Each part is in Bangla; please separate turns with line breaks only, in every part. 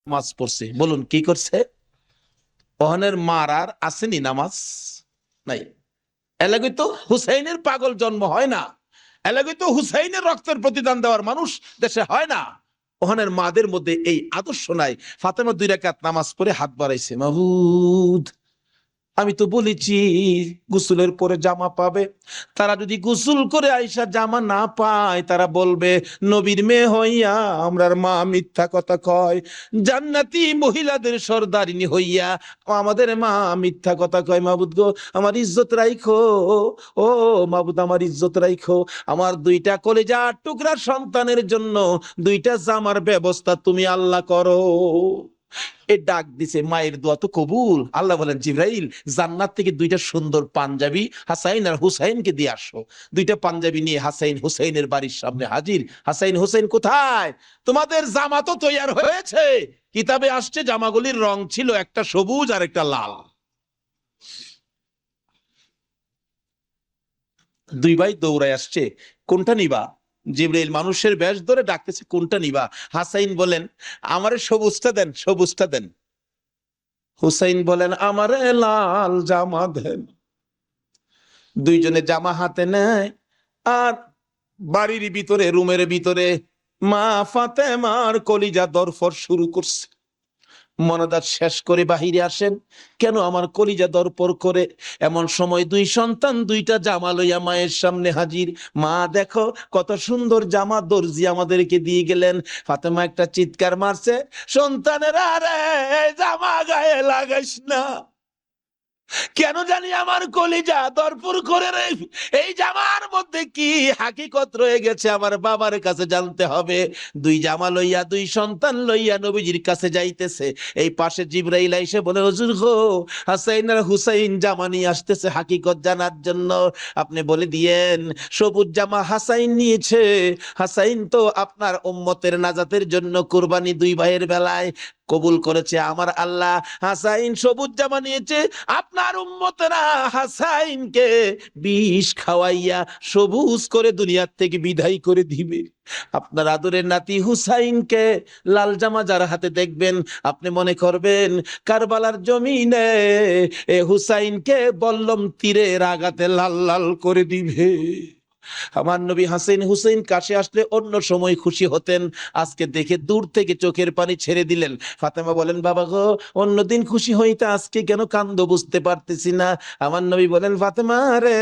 নামাজ পড়ছে, বলুন কি করছে? ওহনের মার আর আসেনি নামাজ নাই। এলাকায় তো হুসাইনের পাগল জন্ম হয় না, এলাকায় তো হুসাইনের রক্তের প্রতিদান দেওয়ার মানুষ দেশে হয় না। ওখানের মাদের মধ্যে এই আদর্শ নাই। ফাতেমা 2 রাকাত নামাজ পড়ে হাত বাড়াইছে, মাবুদ আমি তো বলেছি গোসলের পরে জামা পাবে, তারা যদি গোসল করে আইসা জামা না পায় তারা বলবে নবীর মেয়ে হইয়া আমরার মা মিথ্যা কথা কয়, জান্নাতি মহিলাদের সর্দারিনী হইয়া আমাদের মা মিথ্যা কথা কয়। মাবুদ গো আমার ইজ্জত রাইখো, ও মাবুদ আমার ইজ্জত রাইখো, আমার 2টা কলিজার টুকরা সন্তানের জন্য 2টা জামার ব্যবস্থা তুমি আল্লাহ করো। এ ডাক দিছে, মায়ের দোয়া তো কবুল। আল্লাহ বলেন জিবরাইল জান্নাত থেকে 2টা সুন্দর পাঞ্জাবি হাসাইন আর হুসাইনকে দিয়ে আসো। 2টা পাঞ্জাবি নিয়ে হাসাইন হুসাইনের বাড়ির সামনে হাজির। হাসাইন হুসাইন কোথায়? তোমাদের জামা তো তৈয়ার হয়েছে। কিতাবে আসছে জামাগুলির রং ছিল একটা সবুজ আর একটা লাল। 2 ভাই দৌড়ায় আসছে, কোনটা নিবা? জিবরাইল মানুষের বেশ ধরে ডাকতেছে, কোনটা নিবা? হাসাইন বলেন আমারে সবুজটা দেন, সবুজটা দেন। হুসাইন বলেন আমারে লাল জামা দেন। 2জনে জামা হাতে নেয় আর বাড়ির ভিতরে রুমের ভিতরে মা ফাতেমার কলিজা দরফর শুরু করছে। মনাদার শেষ করে বাহিরে আসেন, কেন আমার কলিজা দরপর করে? এমন সময় 2 সন্তান 2টা জামা লইয়া মায়ের সামনে হাজির। মা দেখো কত সুন্দর জামা দর্জি আমাদেরকে দিয়ে গেলেন। ফাতেমা একটা চিৎকার মারছে, সন্তানেরা রে জামা গায়ে লাগাইস না, কেন জানি আমার কলিজা দরপুর করে রে। এই জামার মধ্যে কি হাকিকত রয়ে গেছে আমার বাবার কাছে জানতে হবে। 2 জামা লইয়া 2 সন্তান লইয়া নবীজির কাছে যাইতেছে। এই পাশে জিবরাইল এসে বলে হুজুর গো হাসাইন আর হুসাইন জামা নিয়ে আসতেছে হাকিকত জানার জন্য, আপনি বলে দিয়েন সবুজ জামা হাসাইন নিয়েছে। হাসাইন তো আপনার উম্মতের নাজাতের জন্য কুরবানি 2 ভাইয়ের বেলায় কবুল করেছে আমার আল্লাহ। হাসাইন সবুজ জামা নিয়েছে, আপনার উম্মতেরা হাসাইনকে বিষ খাওয়াইয়া সবুজ করে দুনিয়ার থেকে বিদায় করে দিবে। আপনার আদরের নাতি হুসাইনকে লাল জামা যার হাতে দেখবেন আপনি মনে করবেন কারবালার জমিনে হুসাইনকে বল্লম তীরের আঘাতে লাল লাল করে দিবে। আমার নবী হাসান হুসাইন কাছে আসলে অন্য সময় খুশি হতেন, আজকে দেখে দূর থেকে চোখের পানি ছেড়ে দিলেন। ফাতেমা বলেন বাবা গো অন্যদিন খুশি হইতে আজকে কেন কান্দো বুঝতে পারতেছি না। আমার নবী বলেন ফাতেমা রে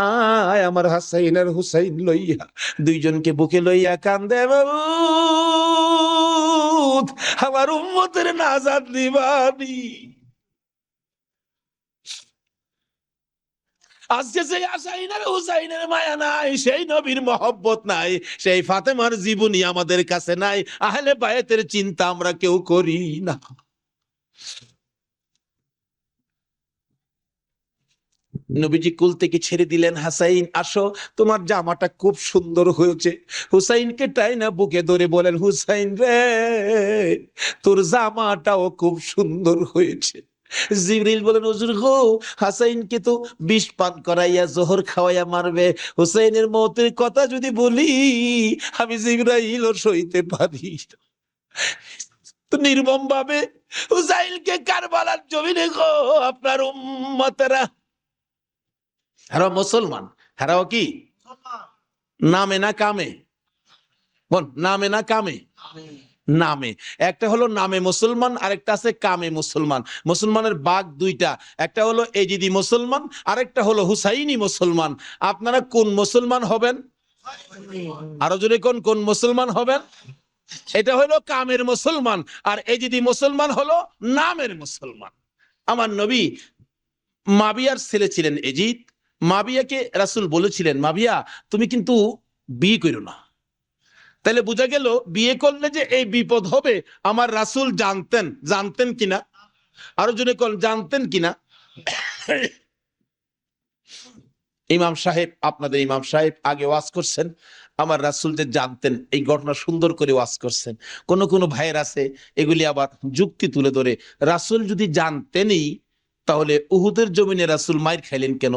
আয় আমার হাসাইন আর হুসাইন লইয়া, 2জনকে বুকে লইয়া কান্দে মাবুদ আমার উম্মতের নাজাত দিবানি। আজকে সেই হাসাইনের হুসাইনের মায়া নাই, সেই নবীর মহব্বত নাই, সেই ফাতেমার জীবনী আমাদের কাছে নাই, আহলে বায়েতের চিন্তা আমরা কেউ করি না। নবীজি কুল থেকে ছেড়ে দিলেন, হাসাইন আসো তোমার জামাটা খুব সুন্দর হয়েছে। হুসাইনকে টাইনা বুকে ধরে বলেন হুসাইন রে তোর জামাটাও খুব সুন্দর হয়েছে। জিবরিল বলেন হুজুর গো হাসাইনকে তো বিষ পান করাইয়া জোহর খাওয়াইয়া মারবে, হুসাইনের মৌতের কথা যদি বলি আমি জিবরাইলও সইতে পারি না। তো নির্মম ভাবে হুসাইনকে কারবালার জমিনে গো আপনার উম্মতেরা, হেরা মুসলমান, হেরাও কি নামে না কামে? বল নামে না কামে? নামে। একটা হলো নামে মুসলমান, আরেকটা আছে কামে মুসলমান। মুসলমানের ভাগ 2টা, একটা হলো এজিদি মুসলমান, আরেকটা হলো হুসাইনি মুসলমান। আপনারা কোন মুসলমান হবেন? আরো জোরে কোন কোন মুসলমান হবেন? এটা হলো কামের মুসলমান, আর এজিদি মুসলমান হলো নামের মুসলমান। আমার নবী মাবিয়ার ছেলে ছিলেন এজিদ। মাবিয়াকে রাসূল বলেছিলেন মাবিয়া তুমি কিন্তু বিয়ে করো না। তাহলে বোঝা গেল বিয়ে করলে যে এই বিপদ হবে আমার রাসূল জানতেন। জানতেন কিনা? আরো জনে কোন জানতেন কিনা? ইমাম সাহেব, আপনাদের ইমাম সাহেব আগে ওয়াজ করছেন, আমার রাসূল যে জানতেন এই ঘটনা সুন্দর করে ওয়াজ করছেন। কোন কোন ভাইয়ের আছে এগুলি আবার যুক্তি তুলে ধরে, রাসূল যদি জানতেনই তাহলে উহুদের জমিনে রাসূল মাইর খাইলেন কেন?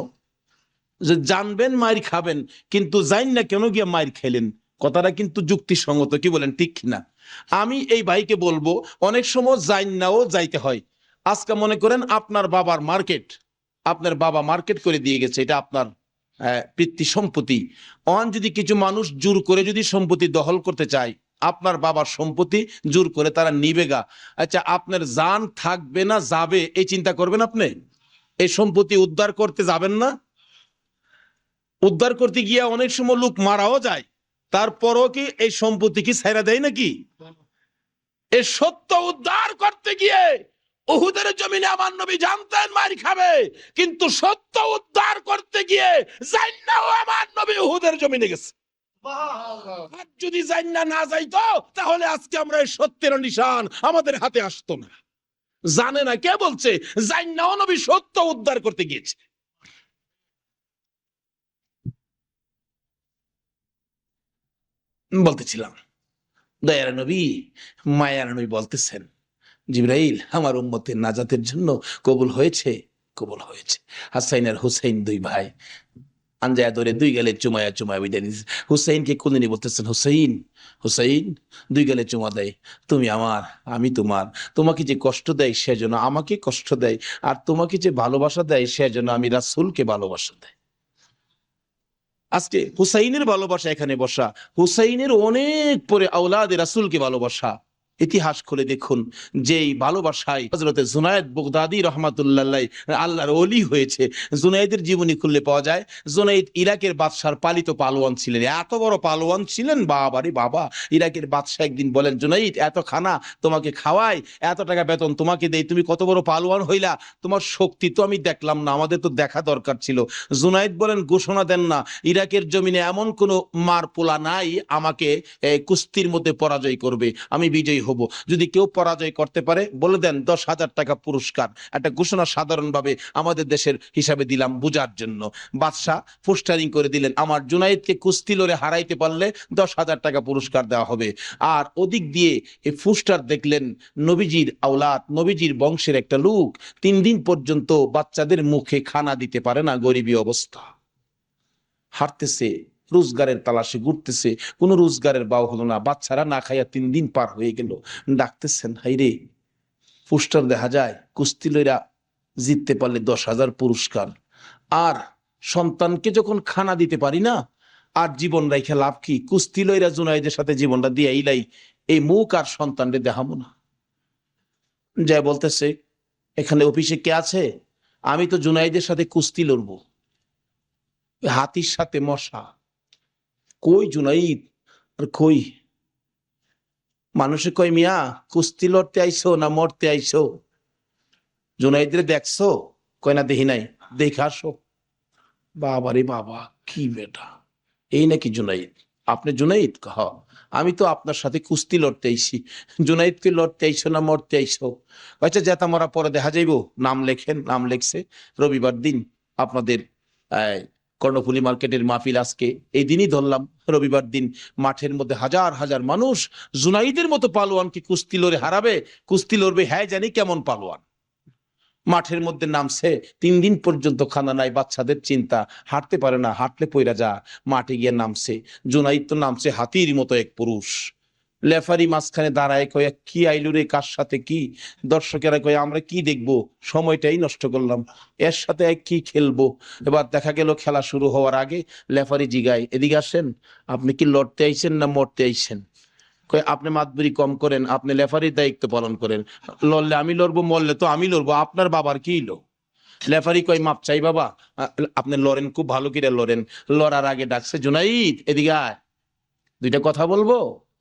যে জানবেন মাইর খাবেন কিন্তু জান না কেন গিয়ে মাইর খাইলেন? কথাটা কিন্তু যুক্তিসঙ্গত, কি বলেন ঠিক না? আমি এই ভাইকে বলবো অনেক সময় নাও যাইতে হয়। আজকে মনে করেন আপনার বাবার মার্কেট, আপনার বাবা মার্কেট করে দিয়ে গেছে, এটা আপনার পিতৃ সম্পত্তি। অন যদি কিছু মানুষ জোর করে যদি সম্পত্তি দখল করতে চায়, আপনার বাবার সম্পত্তি জোর করে তারা নিবে গা, আচ্ছা আপনার জান থাকবে না যাবে এই চিন্তা করবেন আপনি? এই সম্পত্তি উদ্ধার করতে যাবেন না? উদ্ধার করতে গিয়ে অনেক সময় লোক মারাও যায়, তারপরও কি এই সম্পত্তি কি ছাইরা দেয় নাকি? এই সত্য উদ্ধার করতে গিয়ে উহুদের জমিনে আমার নবী জানতেন মার খাবে, কিন্তু সত্য উদ্ধার করতে গিয়ে জান্নাও আমার নবী উহুদের জমিনে গেছে। আর যদি জান্না না যাইতো তাহলে আজকে আমরা এই সত্যের নিশান আমাদের হাতে আসতো না। জানে না, কে বলছে? জান্নাও নবী সত্য উদ্ধার করতে গিয়েছে। বলতেছিলাম দয়ার নবী, মায়ার নবী বলতেছেন, জিবরাইল আমার উম্মতের নাজাতের জন্য কবুল হয়েছে, কবুল হয়েছে। হাসাইন আর হুসাইন দুই ভাই আঞ্জায়া ধরে দুই গেলে চুমায়া চুমায়া বিদায় দিচ্ছে। হুসাইনকে কোনদিনই বলতেছেন, হুসাইন হুসাইন, দুই গেলে চুমা দেয়, তুমি আমার আমি তোমার। তোমাকে যে কষ্ট দেয় সেজন্য আমাকে কষ্ট দেয়, আর তোমাকে যে ভালোবাসা দেয় সেজন্য আমি রাসূলকে ভালোবাসা দেয়। আজকে হুসাইনের ভালোবাসা এখানে বসা, হুসাইনের অনেক পরে আওলাদে রাসূলকে ভালোবাসা। ইতিহাস খুলে দেখুন, যেই ভালোবাসায় হযরতে জুনায়েদ বাগদাদী রাহমাতুল্লাহ আল্লাহর ওলি হয়েছে। জুনায়েদের জীবনী খুললে পাওয়া যায়, জুনায়েদ ইরাকের বাদশার পালিত পালোয়ান ছিলেন। এত বড় পালোয়ান ছিলেন, বাবারে বাবা। ইরাকের বাদশাহ একদিন বলেন, জুনায়েদ এত খানা তোমাকে খাওয়াই, এত টাকা বেতন তোমাকে দেই, তুমি কত বড় পালোয়ান হইলা? তোমার শক্তি তো আমি দেখলাম না, আমাদের তো দেখা দরকার ছিল। জুনায়েদ বলেন, ঘোষণা দেন না, ইরাকের জমিনে এমন কোন মার পোলা নাই আমাকে কুস্তির মধ্যে পরাজয় করবে, আমি বিজয়ী হব। যদি কেউ পরাজয় করতে পারে বলে দেন 10,000 টাকা পুরস্কার। একটা ঘোষণা সাধারণভাবে আমাদের দেশের হিসাবে দিলাম বুঝার জন্য। বাদশাহ পোস্টারিং করে দিলেন, আমার জুনায়েদকে কুস্তি লড়ে হারাইতে পারলে 10,000 টাকা পুরস্কার দেওয়া হবে। আর ওদিক দিয়ে এই পোস্টার দেখলেন নবীজির আওলাদ, নবীজির বংশের একটা লোক 3 দিন পর্যন্ত বাচ্চাদের মুখে খানা দিতে পারে না, গরিবী অবস্থা, হাঁটতেছে, রোজগারের তালাশে ঘুরতেছে, কোনো রোজগারের বাও হলো না, বাচ্চারা না খাইয়া 3 দিন পার হয়ে গেল। ডাকতেছেন, হাইরে পোস্টার দেখা যায় কুস্তি লইরা জিততে পারলে 10,000 পুরস্কার, আর সন্তানকে যখন খানা দিতে পারি না, আর জীবন রাইখা লাভ কি? কুস্তি লইরা জুনাইদের সাথে জীবনটা দিয়ে ইলাই, এই মুখ আর সন্তানরে দেখাবো না। যাই বলতেছে, এখানে অফিসে কে আছে? আমি তো জুনাইদের সাথে কুস্তি লড়বো, হাতির সাথে মশা। কই জুনাইদ? আর কই? মানুষে কয়, মিয়া কুস্তি লড়তে আইসো না মরতে আইসো? জুনাইদরে দেখছো? কয় না দেখি নাই। দেখে আসো। বাবারে বাবা, কি বেটা, এই নাকি জুনাইদ? আপনি জুনাইদ? হ, আমি তো আপনার সাথে কুস্তি লড়তে আইছি। জুনাইদকে লড়তে আইসো না মরতে আইসো? আচ্ছা যেতা মরা পরে দেখা যাইব, নাম লেখেন। নাম লেখছে। রবিবার দিন আপনাদের কর্ণফুলী মার্কেটের মাহফিল, আজকে এই দিনই ধরলাম রবিবার দিন, মাঠের মধ্যে হাজার হাজার মানুষ জুনাইদের মতো পালোয়ানকে কুস্তি লড়ে হারাবে। কুস্তি লড়বে, হ্যাঁ জানি কেমন পালোয়ান। মাঠের মধ্যে নামছে, 3 দিন পর্যন্ত খানা নাই, বাচ্চাদের চিন্তা, হাঁটতে পারে না, হাঁটলে পইরা যা। মাঠে গিয়ে নামছে, জুনাইদ তো নামছে হাতির মতো এক পুরুষ। লেফারি মাঝখানে দাঁড়ায়, কয়ে কি আইলু রে, কার সাথে কি? দর্শকেরা কয়ে আমরা কি দেখবো, সময়টাই নষ্ট করলাম, এর সাথে কি খেলবো? এবার দেখা গেল খেলা শুরু হওয়ার আগে লেফারি জিগায়, এদিকে আসেন, আপনি কি লড়তে আইছেন না মরতে আইছেন? কয় আপনি মাতবরি কম করেন, আপনি লেফারির দায়িত্ব পালন করেন। লড়লে আমি লড়বো, মরলে তো আমি লড়বো, আপনার বাবার কি লো? লেফারি কয় মাপ চাই বাবা, আপনি লড়েন, খুব ভালো করে লড়েন। লড়ার আগে ডাকছে, জুনাইদ এদিকে আয়, দুইটা কথা বলবো,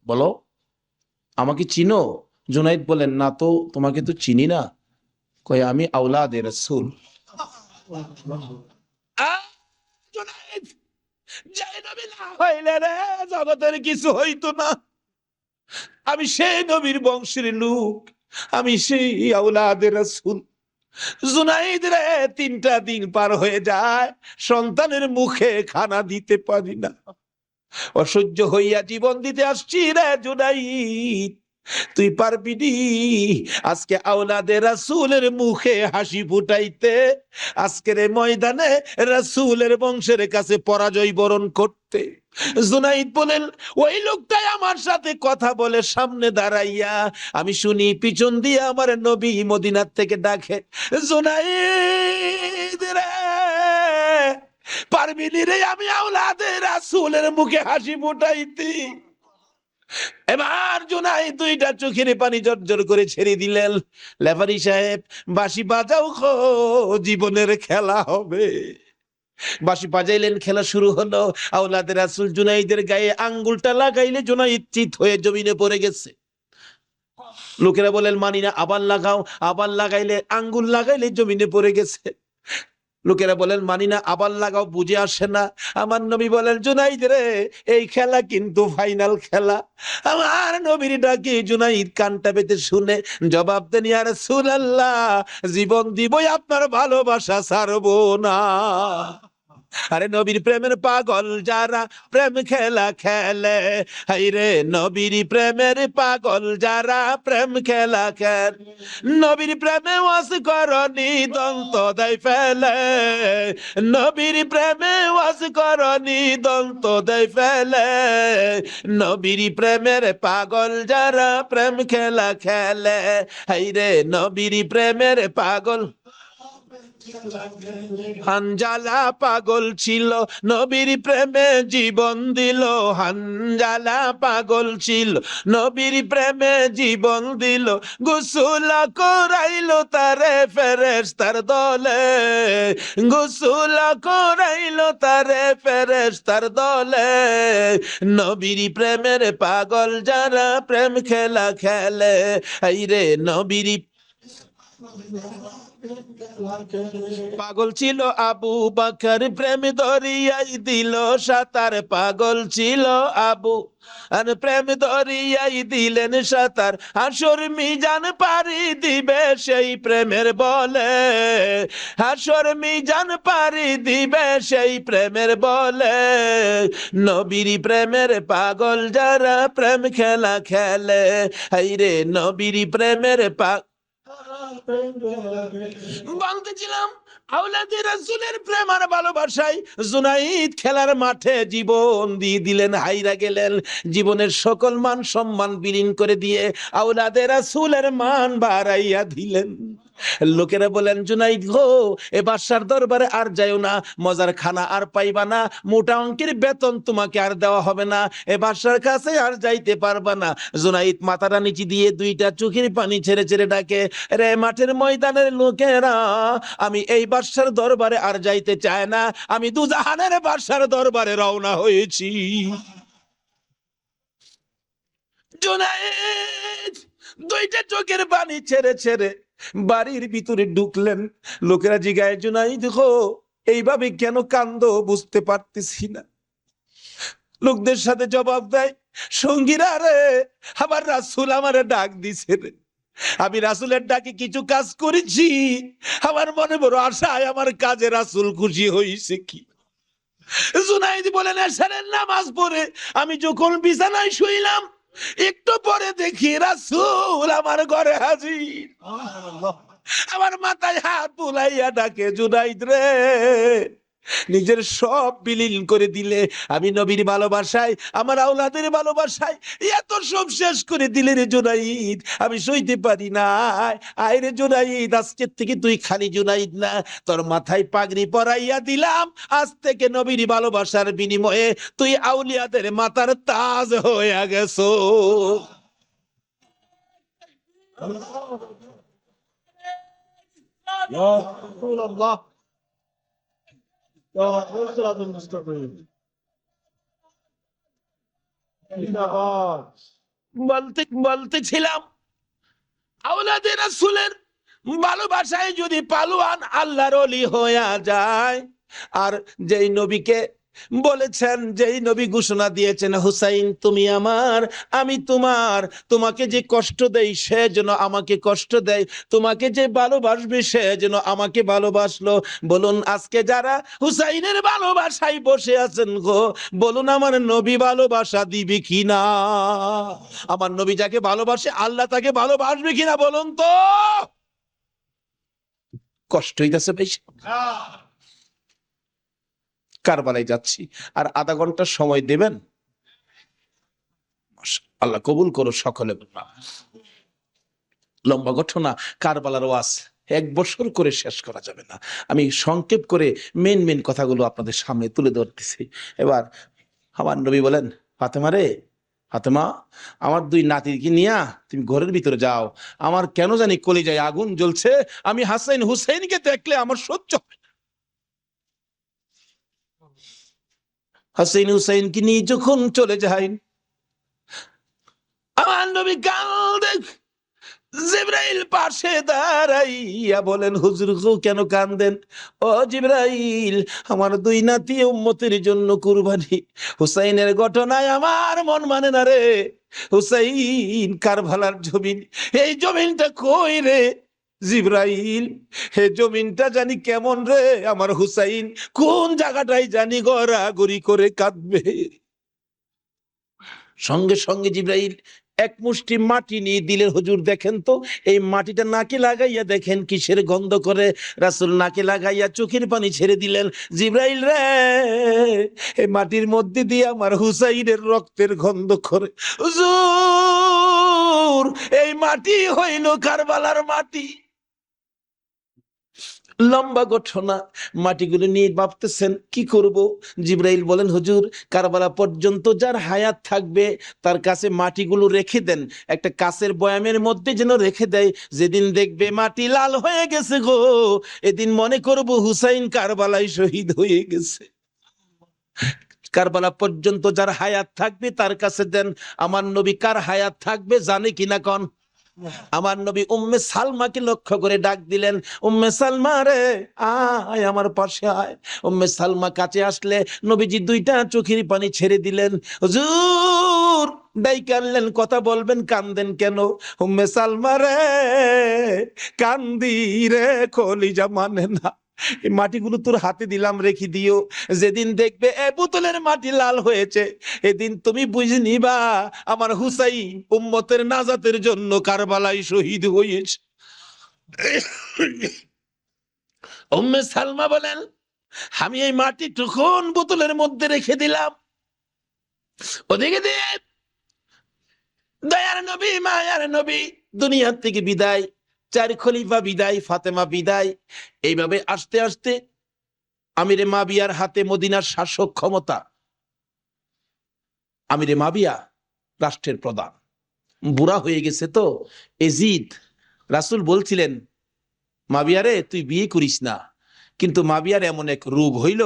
বলো। আমাকে চিনো? জুনাইদ বলেন, না তো, তোমাকে তো চিনি না। কয় আমি আওলাদে রাসূল। জুনাইদ, যাই নবী না হইলে রে জগতের কিছু হইতো না। আমি সেই নবীর বংশের লোক, আমি সেই আওলাদে রাসূল। জুনাইদ রে, 3টা দিন পার হয়ে যায়, সন্তানের মুখে খানা দিতে পারি না, অসহ্য হইয়া জীবন দিতে আসছি রে জুনাইদ। তুই পারবি নি আজকে আওলাদে রাসূলের মুখে হাসি ফুটাইতে, আজকের ময়দানে রাসূলের বংশের কাছে পরাজয় বরণ করতে? জুনাইদ বলেন ওই লোকটাই আমার সাথে কথা বলে সামনে দাঁড়াইয়া আমি শুনি পিছন দিয়ে আমার নবী মদিনার থেকে ডাকে, জুনাইদ রে, পারবিনি রে আমি আওলাদে রাসূলের মুখে হাসি ফুটাইতি। এবার জুনাইদ দুইটা চোখের পানি জর্জর করে ছেড়ে দিলেন। লেফারি সাহেব বাঁশি বাজাও খো, জীবনের খেলা হবে। বাঁশি বাজাইলেন, খেলা শুরু হলো। আওলাদের রাসূল জুনাইদের গায়ে আঙ্গুলটা লাগাইলে জুনাইদ চিত হয়ে জমিনে পড়ে গেছে। লোকেরা বলেন মানি না, আবার লাগাও, আবার লাগাইলে আঙ্গুল লাগাইলে জমিনে পড়ে গেছে। লোকেরা বলেন মানি না, আবার লাগাও, বুঝে আসে না। আমার নবী বলেন জুনাইদ রে, এই খেলা কিন্তু ফাইনাল খেলা। আমার নবীর ডাকে জুনাইদ কানটা পেতে শুনে জবাব দেন, ইয়া রাসূলুল্লাহ, জীবন দিবই, আপনার ভালোবাসা ছাড়বো না। আরে নবীর প্রেমের পাগল যারা প্রেম খেলা খেলে, হাইরে নবীর প্রেমের পাগল যারা প্রেম খেলা খেলে, নবীর প্রেমে ওয়াস করনি দন্ত দেয় ফেলে, নবীর প্রেমে ওয়াস করনি দন্ত দেয় ফেলে, নবীর প্রেমের পাগল যারা প্রেম খেলা খেলে, হাইরে নবীর প্রেমের পাগল। হানজালা পাগল ছিল নবীর প্রেমে জীবন দিল, হানজালা পাগল ছিল নবীর প্রেমে জীবন দিল, গোসল করাইলো তারে ফেরেশতার দলে, গোসল করাইলো তারে ফেরেশতার দলে, নবীর প্রেমের পাগল যারা প্রেম খেলা খেলে, আইরে নবীর পাগল ছিল আবু বকর প্রেম দরিয়াই দিল সাঁতার, পাগল ছিল আবু আর প্রেম দরিয়াই দিলেন সাঁতার, হাসর মিজান পারি দিবে সেই প্রেমের বলে, হাসর মিজান পারি দিবে সেই প্রেমের বলে, নবীর প্রেমের পাগল যারা প্রেম খেলা খেলে, হাইরে নবীর প্রেমের বলতেছিলাম আওলাদে রাসূলের প্রেম আর ভালোবাসায় জুনাইদ খেলার মাঠে জীবন দিয়ে দিলেন, হাইরা গেলেন। জীবনের সকল মান সম্মান বিলীন করে দিয়ে আওলাদে রাসূলের মান বাড়াইয়া দিলেন। লোকেরা বলেন জুনাইদ গো, এ বাদশার দরবারে আর যাইও না, মজার খানা আর পাইবা না, মোটা অঙ্কের বেতন তোমাকে আর দেওয়া হবে না, এ বাদশার কাছে আর যাইতে পারবা না। জুনাইদ মাথাটা নিচে দিয়ে দুইটা চোখের পানি ছেড়ে ছেড়ে ডাকে, রে মাঠের ময়দানের লোকেরা, আমি এই বাদশার দরবারে আর যাইতে চাই না, আমি দুজাহানের বাদশার দরবারে রওনা হয়েছি। জুনাইদ দুইটা চোখের পানি ছেড়ে ছেড়ে বাড়ির ভিতরে ঢুকলেন। লোকেরা জিগায় জুনাইদ গো, এইভাবে কেন কান্দো বুঝতে পারতেছি না। লোকদের সাথে জবাব দেয়, সঙ্গীরা রে, আমার রাসূল আমারে ডাক দিছে রে, আমি রাসূলের ডাকে কিছু কাজ করেছি, আমার মনে বড় আশায় আমার কাজে রাসূল খুশি হইছে কি। জুনাইদ বলেন এশারের নামাজ পড়ে আমি যখন বিছানায় শুইলাম, একটু পরে দেখি রাসূল আমার ঘরে হাজির। আমার মাথায় হাত বুলাইয়া ডাকে, জুনাইদ রে, নিজের সব বিলীন করে দিলে, আমি নবীর ভালোবাসায়, আমার আওলাদের ভালোবাসায় এত সব শেষ করে দিলে রে জুনাইদ, আমি সইতে পারি না। আয় রে জুনাইদ, আজকের থেকে তুই খালি জুনাইদ না, তোর মাথায় পাগড়ি পরাইয়া দিলাম, আজ থেকে নবীর ভালোবাসার বিনিময়ে তুই আউলিয়াদের মাথার তাজ হয়ে গেছো। বলতেছিলাম আওলাদে রাসূলের ভালোবাসায় যদি পালোয়ান আল্লাহর ওলি হয়ে যায়, আর যেই নবীকে বলেছেন, যেই নবী ঘোষণা দিয়েছেন হুসাইন তুমি আমার আমি তোমার, তোমাকে যে কষ্ট দেয় সে যেন আমাকে কষ্ট দেয়, তোমাকে যে ভালোবাসবে সে যেন আমাকে ভালোবাসলো। বলুন আজকে যারা হুসাইনের ভালোবাসায় বসে আছেন গো, বলুন আমার নবী ভালোবাসা দিবে কিনা? আমার নবী যাকে ভালোবাসে আল্লাহ তাকে ভালোবাসবে কিনা বলুন তো? কষ্ট হইতেছে বেশি। কারবালায় যাচ্ছি, আর আধা ঘন্টা সময় দেবেন? আল্লাহ কবুল করো সকলে। লম্বা ঘটনা, কারবালার ওয়াজ 1 বছর করে শেষ করা যাবে না। আমি সংক্ষেপ করে মেন কথাগুলো আপনাদের সামনে তুলে ধরতেছি। এবার আমার নবী বলেন, ফাতেমা রে, ফাতেমা, আমার 2 নাতিকে নিয়া তুমি ঘরের ভিতরে যাও। আমার কেন জানি কলিজায় আগুন জ্বলছে, আমি হাসাইন হুসাইনকে দেখলে আমার সহ্য হয় না। হাসাইন হুসাইনকে নিয়ে যখন চলে যাই, আমার নবী কাঁদে। জিবরাইল পাশে দাঁড়াইয়া বলেন, হুজুর গো কেন কান্দেন? ও জিবরাইল, আমার 2 নাতি উম্মতের জন্য কুরবানি। হুসাইনের ঘটনায় আমার মন মানে না রে। হুসাইন কারবালার জমিন, এই জমিনটা কই রে জিবরাইল? হে জমিনটা জানি কেমন রে, আমার হুসাইন কোন জায়গাটাই জানি গড়াগড়ি করে কাঁদবে। সঙ্গে সঙ্গে জিবরাইল 1 মুষ্টি মাটি নিয়ে দিলেন, হুজুর দেখেন তো এই মাটিটা নাকে লাগাইয়া দেখেন কিসের গন্ধ করে। রাসূল নাকে লাগাইয়া চোখের পানি ছেড়ে দিলেন। জিবরাইল রে, এই মাটির মধ্যে দিয়ে আমার হুসাইনের রক্তের গন্ধ করে। হুজুর, এই মাটি হইল কারবালার মাটি। লম্বা ঘটনা, মাটিগুলো নিয়ে ভাবতেছেন কি করব। জিবরাইল বলেন, হুজুর কারবালা পর্যন্ত যার হায়াত থাকবে তার কাছে মাটিগুলো রেখে দেন, একটা কাচের বয়ামের মধ্যে যেন রেখে দেয়। যেদিন দেখবে মাটি লাল হয়ে গেছে গো, এদিন মনে করব হুসাইন কারবালায় শহীদ হয়ে গেছে। কারবালা পর্যন্ত যার হায়াত থাকবে তার কাছে দেন। আমার নবী কার হায়াত থাকবে জানে কিনা কন? আমার নবী উম্মে সালমাকে লক্ষ্য করে ডাক দিলেন, উম্মে সালমা রে, আয় আমার পাশে আয়। উম্মে সালমা কাছে আসলে নবীজি 2টা চোখের পানি ছেড়ে দিলেন। হুজুর ডাইকা আনলেন, কথা বলবেন, কান্দেন কেন? উম্মে সালমা রে, কান্দি রে, কলিজা মানে না। এই মাটিগুলো তোর হাতে দিলাম, রেখে দিও। যেদিন দেখবে এ বোতলের মাটি লাল হয়েছে, এদিন তুমি বুঝে নিবা আমার হুসাইন উম্মতের নাজাতের জন্য কারবালায় শহীদ হয়েছে। উম্মে সালমা বলেন, আমি এই মাটি তখন বোতলের মধ্যে রেখে দিলাম। ওদিকে দিয়ে দয়ার নবী, মায়ার নবী দুনিয়ার থেকে বিদায়, 4 খলিফা বিদায়, ফাতেমা বিদায়। এইভাবে আস্তে আস্তে আমিরে মাবিয়ার হাতে মদিনার শাসক ক্ষমতা। আমিরে মাবিয়া রাষ্ট্রের প্রধান, বুড়া হয়ে গেছে তো এজিদ। রাসূল বলছিলেন, মাবিয়ারে তুই বিয়ে করিস না। কিন্তু মাবিয়ার এমন এক রোগ হইল,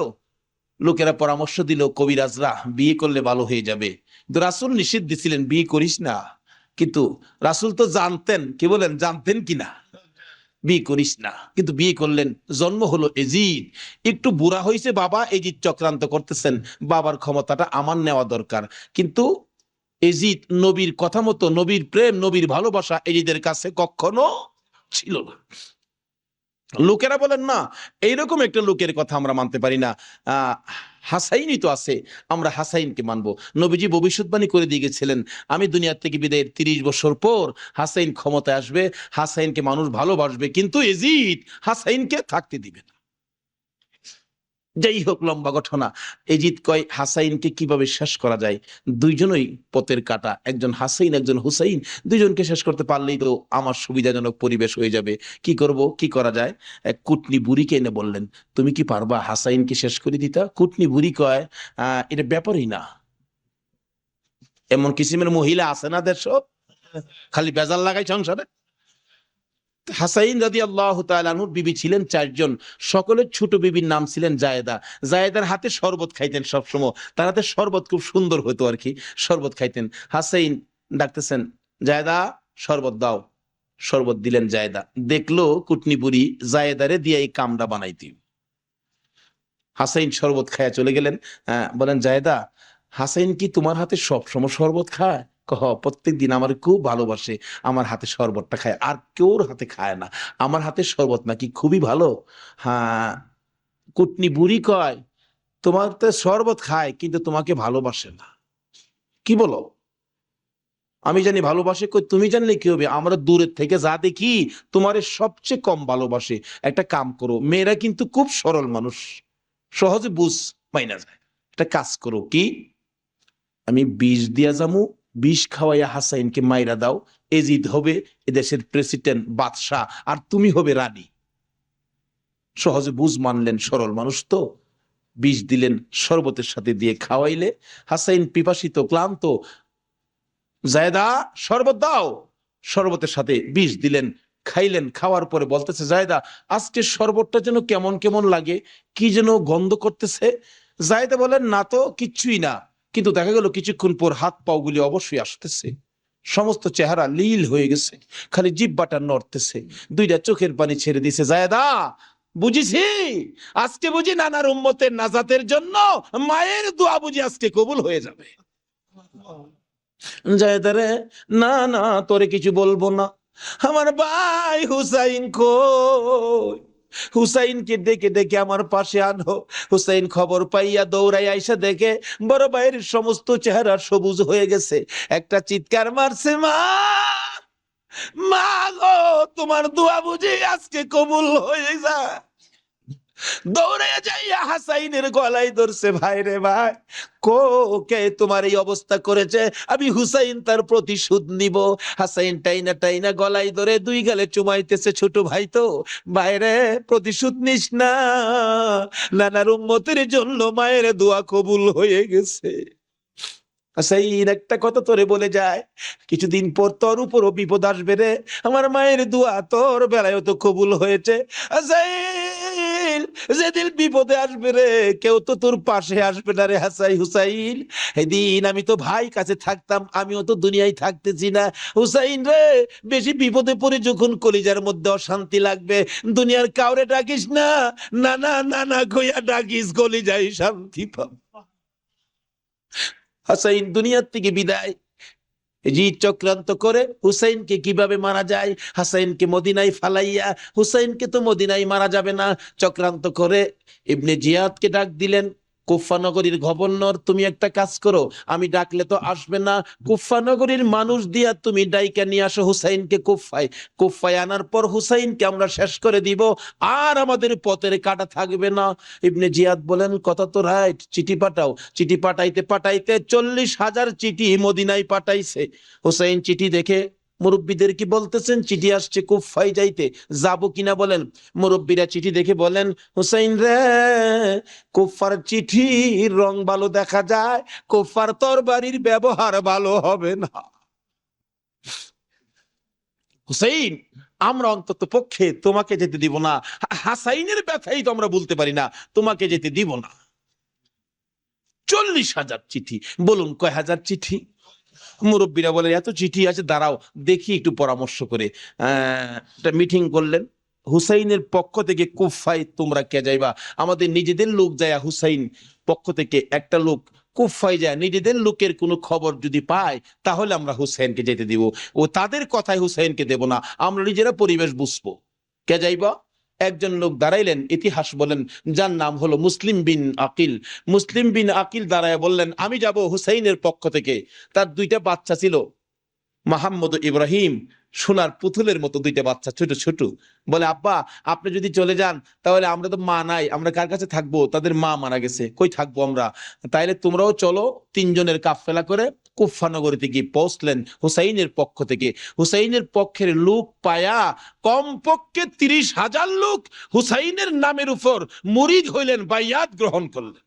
লোকেরা পরামর্শ দিল কবিরাজরা বিয়ে করলে ভালো হয়ে যাবে, কিন্তু রাসূল নিষেধ দিছিলেন বিয়ে করিস না। কিন্তু রাসূল তো জানতেন, কি বলেন, জানতেন কিনা বিয়ে করিস না, কিন্তু বিয়ে করলেন। জন্ম হলো এজিদ। একটু বুড়া হয়েছে বাবা, এজিদ চক্রান্ত করতেছেন, বাবার ক্ষমতাটা আমার নেওয়া দরকার। কিন্তু এজিদ নবীর কথা মতো, নবীর প্রেম, নবীর ভালোবাসা এজিদের কাছে কখনো ছিল না। লোকেরা বলেন না, এইরকম একটা লোকের কথা আমরা মানতে পারি না। হাসাইনই তো আছে, আমরা হাসাইনকে মানবো। নবীজি ভবিষ্যৎবাণী করে দিয়ে গেছিলেন, আমি দুনিয়ার থেকে বিদায়ের 30 বছর পর হাসাইন ক্ষমতায় আসবে, হাসাইনকে মানুষ ভালোবাসবে, কিন্তু এজিদ হাসাইনকে থাকতে দিবে না। যাই হোক, লম্বা ঘটনা। এজিদ কয় হাসাইনকে কিভাবে শেষ করা যায়। 2জনই পথের কাটা, একজন হাসাইন একজন হুসাইন, 2জনকে শেষ করতে পারলেই তো আমার সুবিধাজনক পরিবেশ হয়ে যাবে। কি করব, কি করা যায়? এক কুটনি বুড়িকে এনে বললেন, তুমি কি পারবা হাসাইনকে শেষ করে দিতা? কুটনি বুড়ি কয়, এটা ব্যাপারই না। এমন কিসিমের মহিলা আছে না দেশ, খালি বেজাল লাগাই সংসারে। হাসাইন রাদিয়াল্লাহু তাআলা আনহুর বিবি ছিলেন 4জন, সকলের ছোট বিবির নাম ছিলেন জায়েদা। জায়েদার হাতে শরবত খাইতেন সবসময়, তার হাতে শরবত খুব সুন্দর হতো আর কি, শরবত খাইতেন। হাসাইন ডাকতেছেন, জায়েদা শরবত দাও। শরবত দিলেন জায়েদা। দেখলো কুটনি বুড়ি জায়েদারে দিয়ে এই কামড়া বানাইতি। হাসাইন শরবত খায়া চলে গেলেন। বলেন, জায়েদা হাসাইন কি তোমার হাতে সবসময় শরবত খায়? প্রত্যেক দিন আমার খুব ভালোবাসে, আমার হাতে শরবতটা খায়, আর কেউর হাতে খায় না, আমার হাতে শরবত নাকি খুবই ভালো। হ্যাঁ। কুটনি বুড়ি কয়, তোমার তো শরবত খায় কিন্তু তোমাকে ভালোবাসে না। কি বলো? আমি জানি ভালোবাসে। কই তুমি জানলে কি হবে, আমরা দূরের থেকে যা দেখি তোমারে সবচেয়ে কম ভালোবাসে। একটা কাম করো, মেয়েরা কিন্তু খুব সরল মানুষ, সহজে বুঝ, মাইনা যায়। একটা কাজ করো, কি আমি বিষ দিয়া যামু, বিষ খাওয়াইয়া হাসাইনকে মাইরা দাও, এজিদ হবে এদেশের প্রেসিডেন্ট বাদশাহ, আর তুমি হবে রানী। সহজে বুঝ মানলেন, সরল মানুষ তো। বিষ দিলেন, শরবতের সাথে দিয়ে খাওয়াইলে হাসাইন পিপাসিত ক্লান্ত, জায়দা শরবত দাও, শরবতের সাথে বিষ দিলেন, খাইলেন। খাওয়ার পরে বলতেছে, জায়দা আজকে শরবতটা যেন কেমন কেমন লাগে, কি যেন গন্ধ করতেছে। জায়দা বলেন, না তো কিচ্ছুই না, কিন্তু দেখা গেল কিছুক্ষণ পর হাত পাও গুলি অবশ্যই আসতেছে, সমস্ত চেহারা লীল হয়ে গেছে, খালি জিহ্বাটা নড়তেছে, দুইটা চোখের পানি ছেড়ে দিছে। জায়দা বুঝিছি, আজকে বুঝি নানার উম্মতের নাজাতের জন্য মায়ের দোয়া বুঝি আজকে কবুল হয়ে যাবে। জায়দারে, না না তোরে কিছু বলবো না, আমার ভাই হুসাইন কই, হুসাইনকে ডেকে ডেকে আমার পাশে আনো। হুসাইন খবর পাইয়া দৌড়াই আইসা দেখে বড় ভাইয়ের সমস্ত চেহারা সবুজ হয়ে গেছে। একটা চিৎকার মারছে, মা, মা গো, তোমার দোয়া বুঝি আজকে কবুল হয়ে যায়। দৌড়ে যাইয়া হাসাইনের গলায় ধরছে, ভাই রে ভাই, কে তোমার এই অবস্থা করেছে, আমি হুসাইন তার প্রতিশোধ নিব। হাসাইন টাইনা টাইনা গলায় ধরে দুই গালে চুমাইতেছে, ছোট ভাই তো, বাইরে প্রতিশোধ নিস না, নানার উম্মতের জন্য মায়ের দোয়া কবুল হয়ে গেছে। হাসাইন একটা কথা তোরে বলে যায়, কিছুদিন পর তোর উপরও বিপদ আসবে রে, আমার মায়ের দোয়া তোর বেলায় তো কবুল হয়েছে। হাসাইন, যেদিন বিপদে আসবে রে, কেউ তো তোর পাশে আসবে না রে হুসাইন। এদিন আমি তো ভাই কাছে থাকতাম, আমিও তো দুনিয়ায় থাকতেছি না। হুসাইন রে, বেশি বিপদে পড়ে যখন কলিজার মধ্যে অশান্তি লাগবে, দুনিয়ার কাউরে ডাকিস না, নানা নানা কইয়া ডাকিস, কলিজায় শান্তি পাব। হাসাইন দুনিয়ার থেকে বিদায়। জি চক্রান্ত করে হুসাইনকে কিভাবে মারা যায়, হাসাইনকে মদিনায় ফালাইয়া, হুসাইনকে তো মদিনায় মারা যাবে না, চক্রান্ত করে ইবনে জিয়াদকে ডাক দিলেন। কুফা নগরীর গভর্নর, তুমি একটা কাজ করো, আমি ডাকলে তো আসবে না, কুফা নগরীর মানুষ দিয়া তুমি ডাইকা নিয়ে আসো হুসাইনকে কুফায়। কুফায় আনার পর হুসাইনকে আমরা শেষ করে দিব, আর আমাদের পথের কাটা থাকবে না। ইবনে জিয়াদ বলেন, কথা তো রাইট, চিঠি পাঠাও। চিঠি পাঠাইতে পাঠাইতে 40,000 চিঠি মদিনায় পাঠাইছে। হুসাইন চিঠি দেখে মুরব্বীদের কি বলতেছেন, চিঠি আসছে কুফায় যাইতে, যাবো কিনা বলেন। মুরব্বীরা চিঠি দেখে বলেন, হুসাইন রে, কুফার চিঠির রং ভালো দেখা যায়, কুফার তরবারির ব্যবহার ভালো হবে না। হুসাইন, আমরা অন্তত পক্ষে তোমাকে যেতে দিব না, হাসাইনের ব্যথাই তো আমরা বলতে পারি না, তোমাকে যেতে দিব না। 40,000 চিঠি, বলুন কয় হাজার চিঠি? মুরব্বীরা বলে, এত চিঠি আছে, দাঁড়াও দেখি একটু পরামর্শ করে। একটা মিটিং করলেন, হুসাইনের পক্ষ থেকে কুফায় তোমরা কে যাইবা? আমাদের নিজেদের লোক যায়, হুসাইন পক্ষ থেকে একটা লোক কুফায় যায়, নিজেদের লোকের কোনো খবর যদি পায় তাহলে আমরা হুসাইনকে যেতে দিব, ও তাদের কথায় হুসাইনকে দেব না, আমরা নিজেরা পরিবেশ বুঝবো। কে যাইবা? একজন লোক দাঁড়াইলেন, ইতিহাস বলেন, যার নাম হলো মুসলিম বিন আকিল। মুসলিম বিন আকিল দাঁড়ায় বললেন, আমি যাব হুসাইনের পক্ষ থেকে। তার দুইটা বাচ্চা ছিল, মাহমুদ ইব্রাহিম, সোনার পুতুলের মতো দুইটা বাচ্চা, ছোট ছোট। বলে, আব্বা আপনি যদি চলে যান তাহলে আমরা তো মা নাই, আমরা কার কাছে থাকবো? তাদের মা মারা গেছে, কই থাকবো আমরা? তাইলে তোমরাও চলো। তিনজনের কাফেলা করে কুফা নগরীতে গিয়ে পৌঁছলেন হুসাইনের পক্ষ থেকে। হুসাইনের পক্ষের লোক পায়া কমপক্ষে 30,000 লোক হুসাইনের নামের উপর মুরিদ হইলেন, বাইয়াত গ্রহণ করলেন।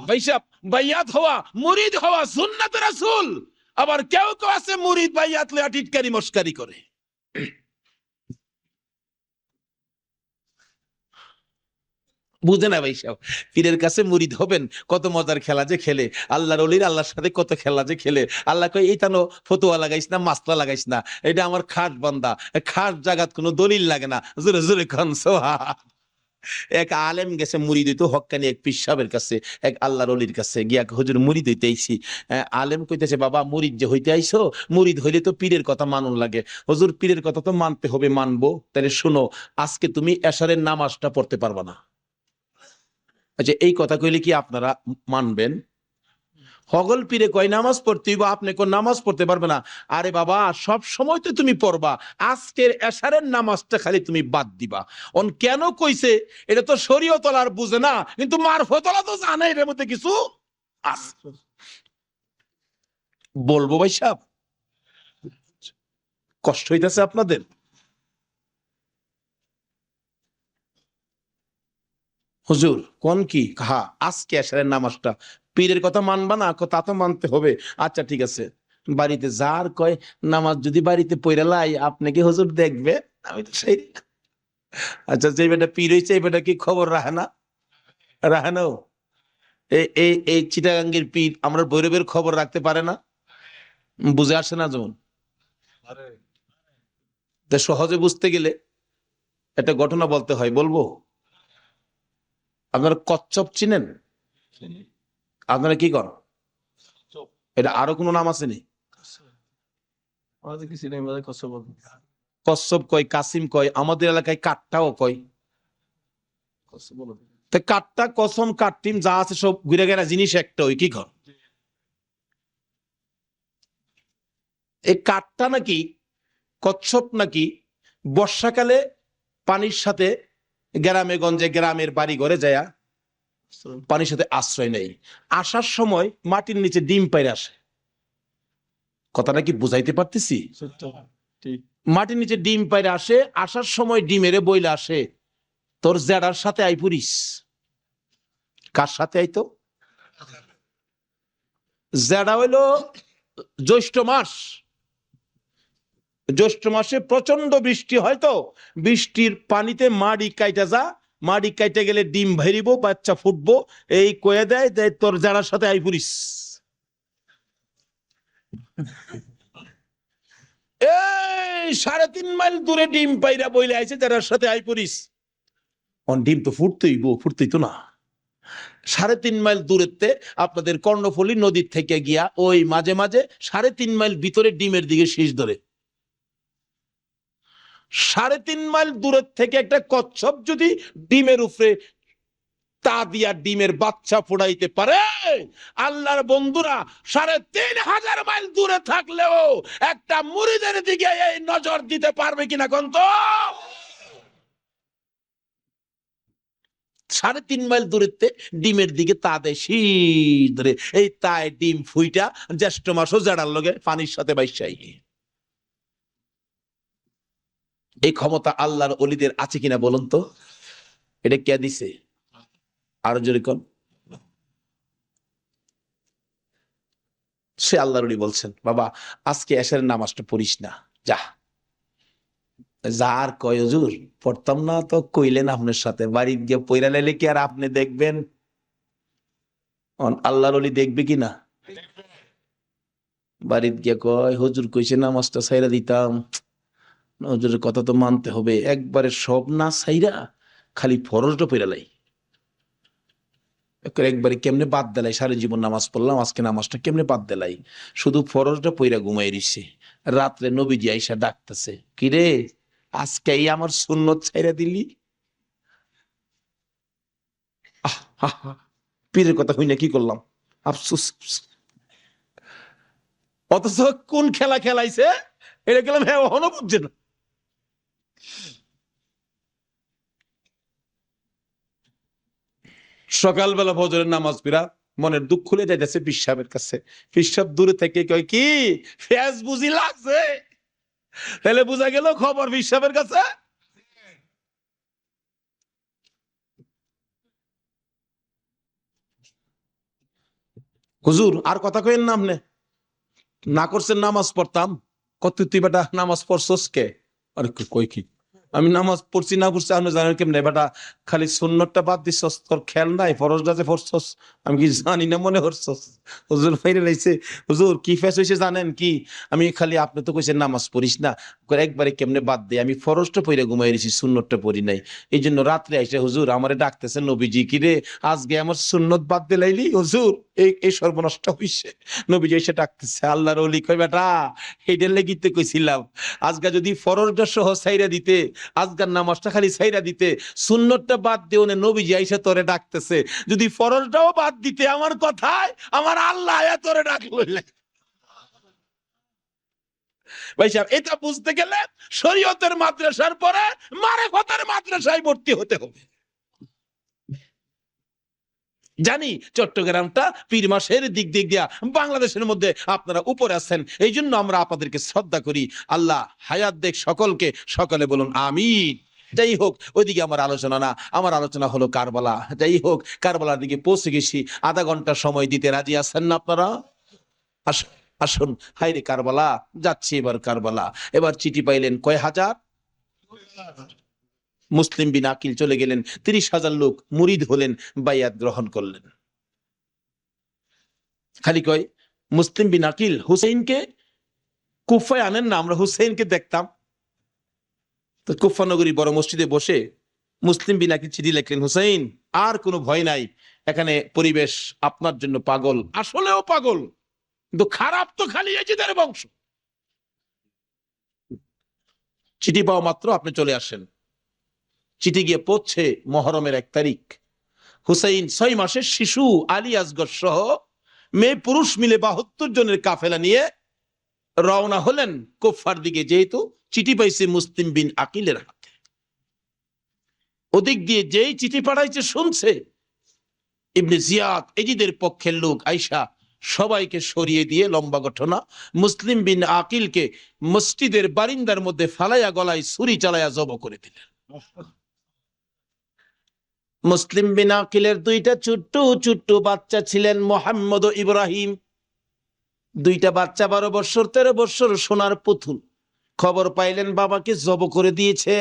ভাইসাব, বাইয়াত হওয়া, মুরিদ হওয়া সুন্নাত রাসূল। আবার কেউ কেউ আছে মুরিদ বাইয়াত লয়া টিটকারি মস্কারি করে। বুঝে না ভাই সাহেব, পীরের কাছে মুরিদ হবেন, কত মজার খেলা যে খেলে, আল্লাহর ওলির আল্লাহর সাথে কত খেলা যে খেলে। আল্লাহ কই, এইটা নো ফতুয়া লাগাইস না, মাসলা লাগাইস না, এটা আমার খাট বান্দা, খাট জাগাত কোনো দলিল লাগে না, জোরে জোরে খান সোহা। এক আলেম গেছে মুরিদ হইতো, হক্কানি এক পীর সাহেবের কাছে, এক আল্লাহর ওলির কাছে গিয়া, হুজুর মুরিদ হইতে আইছি। আলেম কইতেছে, বাবা মুরিদ যে হইতে আইছো, মুরিদ হইলে তো পীরের কথা মানুন লাগে। হুজুর পীরের কথা তো মানতে হবে, মানবো, তাহলে শোনো, আজকে তুমি এশারের নামাজটা পড়তে পারবা না। আচ্ছা, এই কথা কইলে কি আপনারা মানবেন? হগল পীরে কয় নামাজ পড়তে হইব, আপনি কোন নামাজ পড়তে পারবে না। আরে বাবা, সব সময় তো তুমি পড়বা, আজকের এশারের নামাজটা খালি তুমি বাদ দিবা। অন কেন কইছে এটা তো শরীয়তলা আর বুঝে না, কিন্তু মারফতলা তো জানে এর মধ্যে কিছু আছে। বলবো ভাই সাহেব, কষ্ট হইতেছে আপনাদের? হুজুর কোন কি হা আজকে এশারের নামাজটা পীরের কথা মানবা না? তা তো মানতে হবে। আচ্ছা ঠিক আছে, বাড়িতে যার কয় নামাজ যদি বাড়িতে পড়ে লাই আপনি কি হুজুর দেখবে? আমি তো সেই, আচ্ছা যে বেটা পীর হইছে এই বেটা কি খবর রাখে না? রাখে না? এই এই এই চিটাগাঙ্গের পীর আমরা ভৈরবের খবর রাখতে পারে না? বুঝে আসে না যেমন। তা সহজে বুঝতে গেলে একটা ঘটনা বলতে হয়, বলবো? আপনারা কচ্ছপ চিনেন? আপনারা কি করেন? এটা আরো কোনো নাম আছে নি? কচ্ছপ কয়, কাসিম কয়, আমাদের এলাকায় কাঠটাও কয়। তো কাঠটা, কসম, কাঠটিম যা আছে সব ঘুরে গেরা জিনিস একটা, ওই কি ঘর। এই কাঠটা নাকি, কচ্ছপ নাকি বর্ষাকালে পানির সাথে গ্রামে গঞ্জে গ্রামের বাড়ি ঘরে যায় পানির সাথে আশ্রয় নেই, আসার সময় মাটির নিচে ডিম পাইরে আসে। কথাটা কি বুঝাইতে পারতেছি? মাটির নিচে ডিম পাইরে আসে, আসার সময় ডিমেরে বইলে আসে তোর জেডার সাথে আই পুরিস। কার সাথে আইতো? জেডা হইলো জ্যৈষ্ঠ মাস। জ্যৈষ্ঠ মাসে প্রচন্ড বৃষ্টি হয়, তো বৃষ্টির পানিতে মাড়ি কাইটা যা, মাড়ি কাইটে গেলে ডিম ভেরিব, বাচ্চা ফুটবো, এই কয়ে দেয় যে তোর যারার সাথে আই পুরিস। এই 3.5 মাইল দূরে ডিম পাইরা বইলে আইছে যারার সাথে আই পুরিস। ডিম তো ফুটতেই ফুটতেই তো না। 3.5 মাইল দূরেতে আপনাদের কর্ণফুলী নদীর থেকে গিয়া ওই মাঝে মাঝে 3.5 মাইল ভিতরে ডিমের দিকে শীষ ধরে। 3.5 মাইল দূরের থেকে একটা কচ্ছপ যদি ডিমের উপরে তা দিয়া ডিমের বাচ্চা ফোড়াইতে পারে, আল্লাহর বন্ধুরা 3,500 মাইল দূরে থাকলেও একটা মুরিদের দিকে এই নজর দিতে পারবে কিনা কোন তো? 3.5 মাইল দূরেতে ডিমের দিকে তা দেয় শীষ ধরে, এই তাই ডিম ফুইটা জ্যৈষ্ঠ মাসও জাড়ার লগে পানির সাথে বাইসাই। এই ক্ষমতা আল্লাহর ওলিদের আছে কিনা বলুন তো? এটা কে দিছে? আরো জোরে কোন। সে আল্লাহর ওলি বলছেন, বাবা আজকে এশারের নামাজটা পড়িস না, যা। যার কয় হুজুর পড়তাম না, তো কইলেন আপনার সাথে, বাড়ি গিয়ে পয়রা লাইলে কি আর আপনি দেখবেন? আল্লাহর ওলি দেখবে কিনা? বাড়িতে গিয়ে কয় হুজুর কইছে নামাজটা ছাইরা দিতাম, হুজুরের কথা তো মানতে হবে, একবারে সব না ছাইরা খালি ফরজটা পয়রা লাই। একবারে কেমনে বাদ দিলাই, সারা জীবন নামাজ পড়লাম, আজকে নামাজটা কেমনে বাদ দিলাই, শুধু ফরজটা পইরা ঘুমাই রইছে। রাত্রে নবীজি আইসা ডাকতেছে, কিরে আজকে এই আমার সুন্নত ছাইরা দিলি? পীরের কথা হই না কি করলাম, আফসোস। অথচ কোন খেলা খেলাইছে এটা গেলাম, হ্যাঁ এখনো বুঝছে না। সকালবেলা ফজরের নামাজ পড়া মনের দুঃখ খুলে যাইতেছে পিসাবের কাছে। পিসাব দূরে থেকে কয় কি ফেস বুঝি লাগছে, তাহলে বোঝা গেল খবর পিসাবের কাছে। হুজুর আর কথা কইেন না, আপনি না করছেন নামাজ পড়তাম, কত তুই বেটা নামাজ পড়ছস কে? আরে কই কি আমি নামাজ পড়ছি না পড়ছি আপনি জানেন কেমনে? বেটা খালি সুন্নতটা বাদ দিছস, তোর খেয়াল নাই ফরজটা যে পড়ছস আমি কি জানি না মনে করছস? হুজুর ফাইরে লাইছে। হুজুর কি ফেস হইছে জানেন কি? আমি খালি আপনি তো কইছেন নামাজ পড়িস না, একবারে কেমনে বাদ দেয়, আমি ফরজটা পড়ে ঘুমাই রয়েছি, সুন্নতটা পড়ি নাই। এই জন্য রাত্রে আইসে হুজুর আমারে ডাকতেছে নবীজি, কি রে আজকে আমার সুন্নত বাদ দিলাইলি হুজুর, এই সর্বনষ্ট হইছে। নবীজি এসে ডাকতেছে, আল্লাহর ওলি কয় বেটা এইটার লেগিতে কইছিলাম, আজকে যদি ফরজটা সহ ছাইরা দিতে, আজকার নামাজটা খালি ছাইরা দিতে, সুন্নতটা বাদ দিও না, নবীজি আইসা তোরে ডাকতেছে, যদি ফরজটাও বাদ দিতে আমার কথায় আমার আল্লাহ আয়া তোরে ডাকলো। ভাই সাহেব, এটা বুঝতে গেলে শরীয়তের মাদ্রাসার পরে মারেফতের মাদ্রাসায় ভর্তি হতে হবে। জানি চট্টগ্রামটা পীর মাসের দিক দিয়া বাংলাদেশের মধ্যে আপনারা উপরে আছেন, এই জন্য আমরা আপনাদেরকে শ্রদ্ধা করি। আল্লাহ হায়াত দেখ সকলকে, সকলে বলুন আমিন। যাই হোক, ওইদিকে আমার আলোচনা না, আমার আলোচনা হলো কারবালা। যাই হোক, কারবালার দিকে পৌঁছে গেছি। আধা ঘন্টা সময় দিতে রাজি আছেন না আপনারা? আসুন আসুন, হাইরে কারবালা, যাচ্ছি এবার কারবালা। এবার চিঠি পাইলেন কয় হাজার, মুসলিম বিন আকিল চলে গেলেন, 30,000 লোক মুরিদ হলেন, বাইয়াত গ্রহণ করলেন। খালি কয় মুসলিম বিন আকিল হুসেইনকে কুফায় আনেন না, আমরা হুসেইনকে দেখতাম। তো কুফা নগরী বড় মসজিদে বসে মুসলিম বিন আকিল চিঠি লিখলেন, হুসেইন আর কোনো ভয় নাই, এখানে পরিবেশ আপনার জন্য পাগল, আসলেও পাগল, কিন্তু খারাপ তো খালি এজিদের বংশ। চিঠি পাওয়া মাত্র আপনি চলে আসেন। চিঠি গিয়ে পৌঁছে মহরমের 1 তারিখ। হুসাইন 6 মাসের শিশু আলী আসগর সহ মেয়ে পুরুষ মিলে 72 জনের কাফেলা নিয়ে রওনা হলেন কুফার দিকে, যেহেতু চিঠি পাইছে মুসলিম বিন আকিলের হাতে। ওদিক দিয়ে যেই চিঠি পাঠাইছে শুনছে, ইবনে জিয়াদ এজিদের পক্ষের লোক আইসা সবাইকে সরিয়ে দিয়ে, লম্বা ঘটনা, মুসলিম বিন আকিলকে মসজিদের বারিন্দার মধ্যে ফালাইয়া গলায় ছুরি চালাইয়া জব করে দিলেন। মুসলিম বিন আকিলের 2টা ছোট্ট ছোট্ট বাচ্চা ছিলেন, মোহাম্মদ ও ইব্রাহিম। 2টা বাচ্চা 12 বছর 13 বছর, সোনার পুতুল। খবর পাইলেন বাবাকে জব করে দিয়েছে,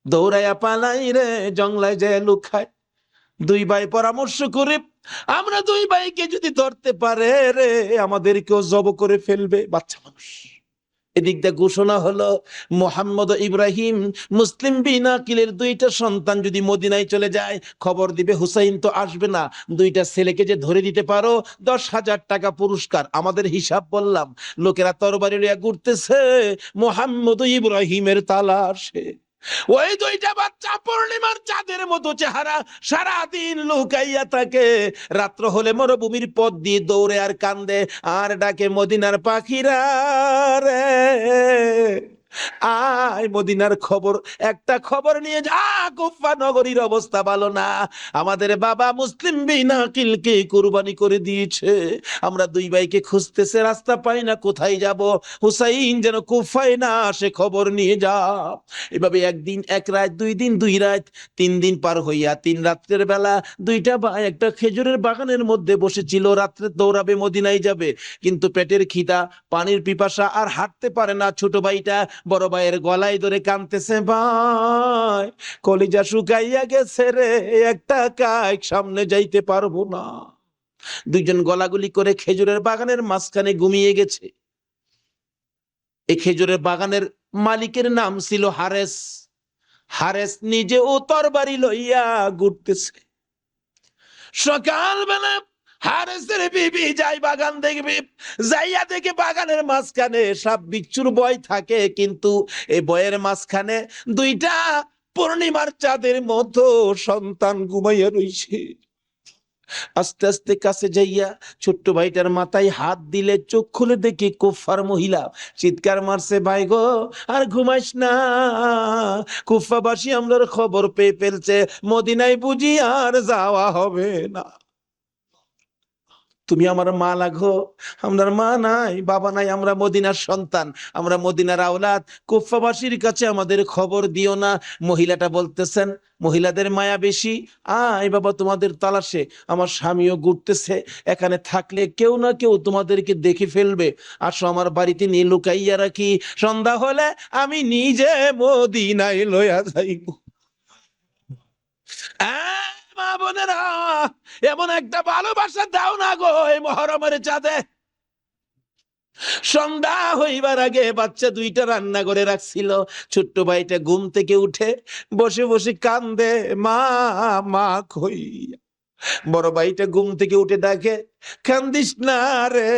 দৌড়াইয়া পালাই রে জঙ্গলায় যায় লুকায়। 2 ভাই পরামর্শ করে, আমরা 2 ভাইকে যদি ধরতে পারে রে আমাদেরকেও জব করে ফেলবে, বাচ্চা মানুষ। এদিক দিয়ে ঘোষণা হলো, মোহাম্মদ ইব্রাহিম মুসলিম বিন আকিলের 2টা সন্তান যদি মদিনায় চলে যায়, খবর দিবে হুসাইন তো আসবে না, 2টা ছেলেকে যে ধরে দিতে পারো 10,000 টাকা পুরস্কার। আমাদের হিসাব বললাম, লোকেরা তরবারি লইয়া ঘুরতেছে মোহাম্মদ ইব্রাহিমের তালাশে। ওই 2টা বাচ্চা পূর্ণিমার চাঁদের মতো চেহারা, সারাদিন লুকাইয়া থাকে, রাত্র হলে মরুভূমির পথ দিয়ে দৌড়ে আর কান্দে আর ডাকে, মদিনার পাখিরা রে আয়, মদিনার খবর, একটা খবর নিয়ে যা, কুফা নগরীর অবস্থা ভালো না, আমাদের বাবা মুসলিম বিন আকিলকে কুরবানি করে দিয়েছে, আমরা 2 ভাইকে খুঁজতেছে, রাস্তা পাই না, কোথায় যাব, হুসাইন যেন কুফায় না আসে, খবর নিয়ে যা। এভাবে 1 দিন 1 রাত, 2 দিন 2 রাত, 3 দিন পার হইয়া 3 রাত্রের বেলা 2টা ভাই একটা খেজুরের বাগানের মধ্যে বসেছিল, রাত্রে দৌড়াবে মদিনায় যাবে, কিন্তু পেটের খিদা, পানির পিপাসা, আর হাঁটতে পারে না। ছোট ভাইটা বড় ভাইয়ের গলায় ধরে কাঁদতেছে, ভাই কলিজা শুকাইয়া গেছে রে, একটা কাজ সামনে যাইতে পারবো না। 2জন গলাগুলি করে খেজুরের বাগানের মাঝখানে ঘুমিয়ে গেছে। এই খেজুরের বাগানের মালিকের নাম ছিল হারেস। হারেস নিজে ও তরবারি লইয়া ঘুরতেছে। সকালবেলা হারেসের বিবি যাই বাগান দেখবি, যাইয়া দেখে বাগানের মাঝখানে সাপ বিচ্ছুর ভয় থাকে, কিন্তু এই বয়ের মাঝখানে 2টা পূর্ণিমার চাঁদের মতো সন্তান ঘুমাইয়া রইছে। আস্তে আস্তে কাছে যাইয়া ছোট্ট ভাইটার মাথায় হাত দিলে, চোখ খুলে দেখি কুফার মহিলা, চিৎকার মারছে, ভাই গো আর ঘুমাইস না, কুফাবাসী আমরার খবর পেয়ে ফেলছে, মদিনায় বুঝি আর যাওয়া হবে না, তুমি আমার মা লাগো, আমার মা নাই বাবা নাই, আমরা মদিনার সন্তান, আমরা মদিনার আওলাদ, কুফাবাসীর কাছে আমাদের খবর দিও না। মহিলাটা বলতেছেন, মহিলাদের মায়া বেশি, আয় বাবা তোমাদের তালাশে, আমার স্বামীও ঘুরতেছে, এখানে থাকলে কেউ না কেউ তোমাদেরকে দেখে ফেলবে, আসো আমার বাড়িতে নিয়ে লুকাইয়া রাখি, সন্ধ্যা হলে আমি নিজে মদিনায় লইয়া যাইব। মা বোনেরা, এমন একটা ভালোবাসা দাও না গো এই মহরমের চাঁদে। সন্ধ্যা হইবার আগে বাচ্চা দুইটা রান্না করে রাখছিল। ছোট্ট ভাইটা ঘুম থেকে উঠে বসে বসে কান্দে, মা, মা কই। বড় ভাইটা ঘুম থেকে উঠে ডাকে, কান্দিস না রে,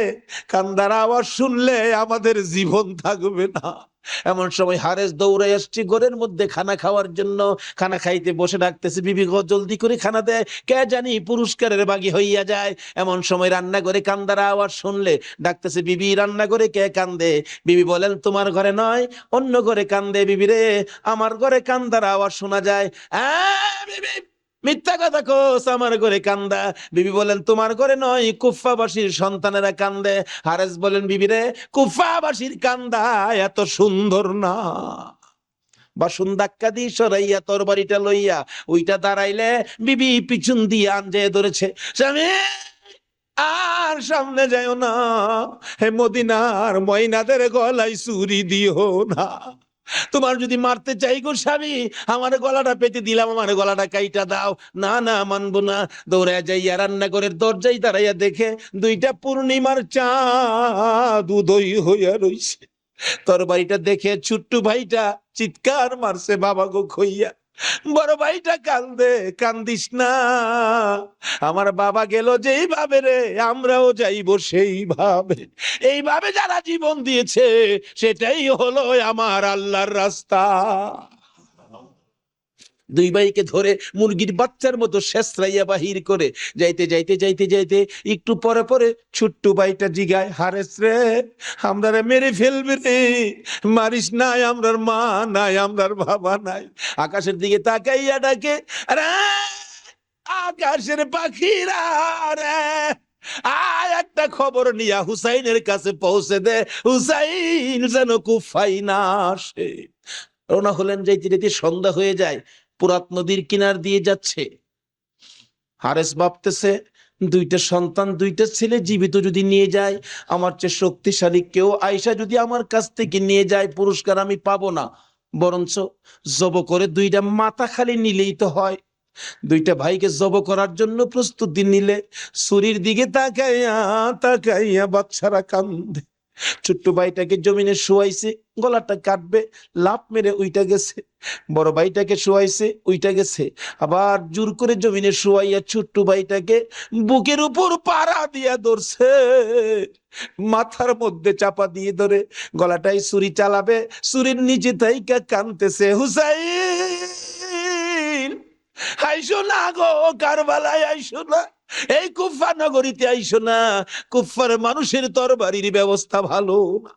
কান্দার আওয়াজ শুনলে আমাদের জীবন থাকবে না। এমন সময় হারেস দৌড়ে আসছে ঘরের মধ্যে খানা খাওয়ার জন্য। খানা খাইতে বসে ডাকতেছে, বিবি গো জলদি করে খানা দেয়, কে জানি পুরস্কারের বাগী হইয়া যায়। এমন সময় রান্না করে কান্দার আওয়াজ শুনলে ডাকতেছে, বিবি রান্না করে কে কান্দে? বিবি বলেন, তোমার ঘরে নয়, অন্য ঘরে কান্দে। বিবি রে, আমার ঘরে কান্দার আওয়াজ শোনা যায়। বিবি মিথ্যা কথা কোস, আমার ঘরে কান্দা। বিবি বলেন, তোমার ঘরে নয়, কুফাবাসীর সন্তানেরা কান্দে। হারেস বলেন, বিবি রে, কুফাবাসীর কান্দা এত সুন্দর না। বাসন ধাক্কা দিয়ে সরাইয়া তরবারিটা লইয়া ওইটা দাঁড়াইলে বিবি পিছন দিয়ে আঞ্জে ধরেছে, স্বামী আর সামনে যাও না, হে মদিনার ময়নাদের গলায় চুরি দিও না। তোমার যদি মারতে চাই গো স্বামী, আমার গলাটা পেতে দিলাম, আমার গলাটা কাইটা দাও। না না, মানবো না। দৌড়ায় যাইয়া রান্নাঘরের দরজায় দাঁড়াইয়া দেখে দুইটা পূর্ণিমার চাঁদ উদয় হইয়া রইছে। তরবারিটা দেখে ছোট্ট ভাইটা চিৎকার মারছে, বাবা গো খইয়া। বড় ভাইটা কান্দে, কান্দিস না, আমার বাবা গেল যেইভাবে রে, আমরাও যাইব সেইভাবে। এইভাবে যারা জীবন দিয়েছে সেটাই হলো আমার আল্লাহর রাস্তা। দুই ভাইকে ধরে মুরগির বাচ্চার মতো শেষরাইয়া বাহির করে যাইতে যাইতে যাইতে যাইতে একটু পরে পরে ছোট্ট ভাইটা জিগায়, হারেস রে, আমরা মেরে ফেলবে রে, মারিস নাই, আমরার মা নাই, আমরার বাবা নাই। আকাশের দিকে তাকাইয়া ডাকে, আরে আকাশের পাখিরা রে, আয় একটা খবর নিয়া হুসাইনের কাছে পৌঁছে দে, হুসাইন যেন কুফাই না আসে। রওনা হলেন, যাইতে যাইতে সন্ধ্যা হয়ে যায়। পুরাত নদীর কিনার দিয়ে যাচ্ছে। হারেস ভাবতেছে, দুইটা সন্তান, দুইটা ছেলে জীবিত যদি নিয়ে যায়, আমার চেয়ে শক্তিশালী কেউ আয়সা যদি আমার কাছ থেকে নিয়ে যায়, পুরস্কার আমি পাবো না, বরঞ্চ জব করে দুইটা মাথা খালি নিলেই তো হয়। দুইটা ভাইকে জব করার জন্য প্রস্তুতি নিলে ছুরির দিকে তাকাইয়া তাকাইয়া বাচ্চারা কান্দে। ছোট্ট ভাইটাকে জমিনে শুয়াইছে, গলাটা কাটবে, লাফ মেরে উইটা গেছে। বড় ভাইটাকে শুয়াইছে, উইটা গেছে। আবার জোর করে জমিনে শুয়াইয়া ছোট্ট ভাইটাকে বুকের উপর পাড়া দিয়া ধরছে, মাথার মধ্যে চাপা দিয়ে ধরে গলাটাই ছুরি চালাবে, ছুরির নিচে তাইকা কানতেছে, হুসাইন আইসো না গো, কারবালায় আইসো না, এই কুফা নগরীতে আইসো না, কুফার মানুষের তরবারির ব্যবস্থা ভালো না।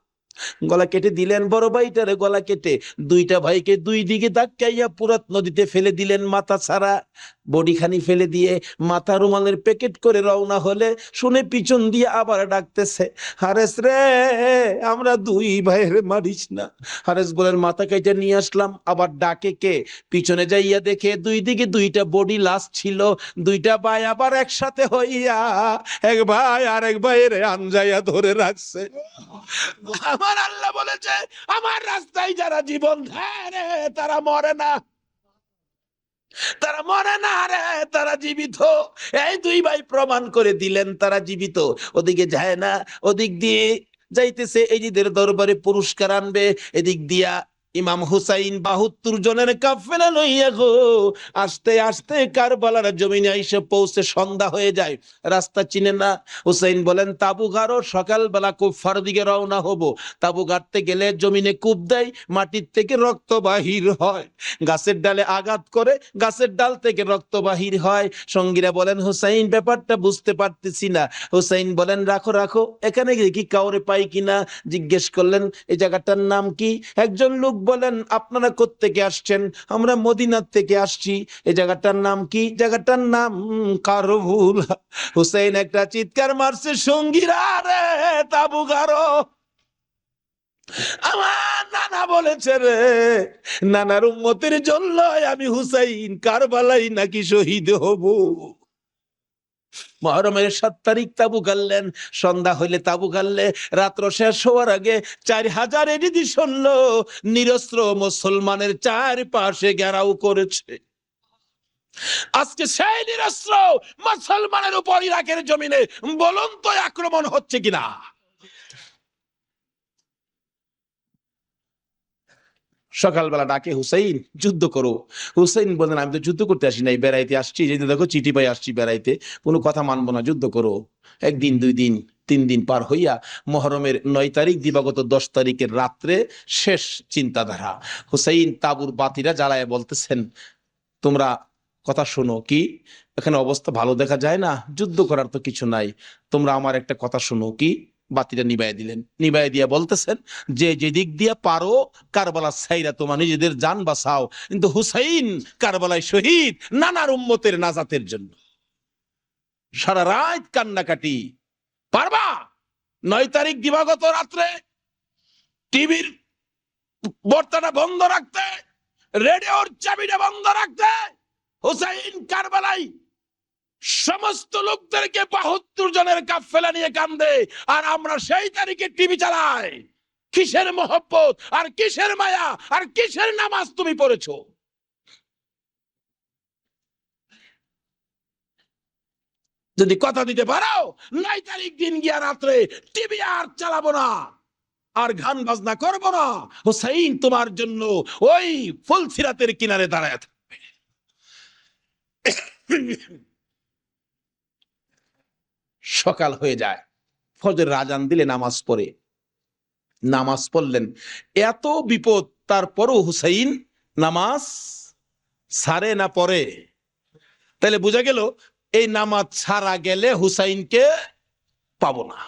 গলা কেটে দিলেন বড় ভাইটারে, গলা কেটে দুইটা ভাইকে দুই দিকে ধাক্কাইয়া পুরাত নদীতে ফেলে দিলেন, মাথা ছাড়া বডি খানি ফেলে দিয়ে মাথা রুমালের প্যাকেট করে রওনা হলে শুনে পিছন দিয়ে আবার ডাকতেছে, হারেস রে, আমরা দুই ভাইয়ের মারিস না। হারেস বলেন, মাথা কেটে নিয়ে আসলাম। আবার ডাকে কে? পিছনে যাইয়া দেখে দুই দিকে দুইটা বডি লাশ ছিল। দুইটা ভাই আবার একসাথে হইয়া এক ভাই আর এক ভাইয়ের আনজাইয়া ধরে রাখছে। আমার আল্লাহ বলেছে, আমার রাস্তায় যারা জীবন দেয় রে, তারা মরে না, তারা মরে না রে, তারা জীবিত। এই দুই ভাই প্রমাণ করে দিলেন তারা জীবিত। ওদিকে যায় না, ওদিক দিয়ে যাইতেছে, এজিদের দরবারে পুরস্কার আনবে। এদিক দিয়া ইমাম হুসাইন 72 জনের কাফেলা লইয়া গো আস্তে আস্তে কারবালার জমিনে এসে পৌঁছে সন্ধ্যা হয়ে যায়। রাস্তা চিনে না। হুসাইন বলেন, তাবু গাড়ো, সকালবেলা কুফার দিকে রওনা হব। তাবু গাড়তে গেলে জমিনে কূপ দেয়, মাটির থেকে রক্ত বাহির হয়, গাছের ডালে আঘাত করে গাছের ডাল থেকে রক্ত বাহির হয়। সঙ্গীরা বলেন, হুসাইন ব্যাপারটা বুঝতে পারতেছি না। হুসাইন বলেন, রাখো রাখো, এখানে কি কাউরে পাই কিনা। জিজ্ঞেস করলেন, এই জায়গাটার নাম কি? একজন লোক বলেন, আপনারা কোত্থেকে আসছেন? আমরা মদিনার থেকে আসছি। এই জায়গাটার নাম কি? জায়গাটার নাম কারবুলা। হুসাইন একটা চিৎকার মারছে, সঙ্গীরা রে, তাবু গাড়ো। আমার নানা বলেছে রে, নানার উম্মতের জন্য আমি হুসাইন কারবালাই নাকি শহীদ হব। মুহররমের 7 তারিখ তাবু গাড়লেন। সন্ধ্যা হইলে তাবু গাড়লে রাত্র শেষ হওয়ার আগে 4000 এডিশন নিরস্ত্র মুসলমানের চারপাশে ঘেরাও করেছে। আজকে সেই নিরস্ত্র মুসলমানের উপর ইরাকের জমিনে বলুন তো আক্রমণ হচ্ছে কিনা? সকালবেলা ডাকে, হুসাইন যুদ্ধ করো। হুসাইন বলেন আমি তো যুদ্ধ করতে আসি নাই, বেড়াইতে আসছি, এই যে দেখো চিঠি পাই আসছি বেড়াইতে, কোনো কথা মানবো না, যুদ্ধ করো। একদিন, 2 দিন, 3 দিন পার হইয়া মহরমের 9 তারিখ দিবাগত 10 তারিখের রাত্রে শেষ চিন্তাধারা। হুসাইন তাবুর বাতিরা জ্বালায় বলতেছেন, তোমরা কথা শোনো, কি এখানে অবস্থা ভালো দেখা যায় না, যুদ্ধ করার তো কিছু নাই, তোমরা আমার একটা কথা শোনো। কি? বাতিটা নিবাইয়া দিলেন। নিবাইয়া দিয়া বলতেছেন, যে যেদিক দিয়া পারো কারবালা ছাইরা তোমার নিজেদের জান বাঁচাও, কিন্তু হুসাইন কারবালায় শহীদ নানার উম্মতের নাজাতের জন্য। সারা রাত কান্নাকাটি। পারবা 9 তারিখ দিবাগত রাত্রে টিভির বর্তাটা বন্ধ রাখতে, রেডিওর চাবিটা বন্ধ রাখতে? হুসাইন কারবালাই সমস্ত লোকদেরকে 72 জনের কাফেলা নিয়ে কান্দে, আর আমরা সেই তারিখে টিভি চালাই। কিসের মহব্বত আর কিসের মায়া আর কিসের নামাজ তুমি পড়েছো? যদি কথা দিতে পারো 9 তারিখ দিন গিয়া রাত্রে টিভি আর চালাবো না, আর গান বাজনা করবো না, হুসাইন তোমার জন্য ওই ফুলসিরাতের কিনারে দাঁড়ায় থাকবে। সকাল হয়ে যায়, ফজরের আজান দিলে নামাজ পড়ে, নামাজ পড়লেন। এত বিপদ তারপরও হুসাইন নামাজ ছাড়ে না পড়ে। তাহলে বোঝা গেল এই নামাজ ছাড়া গেলে হুসাইনকে পাবো না।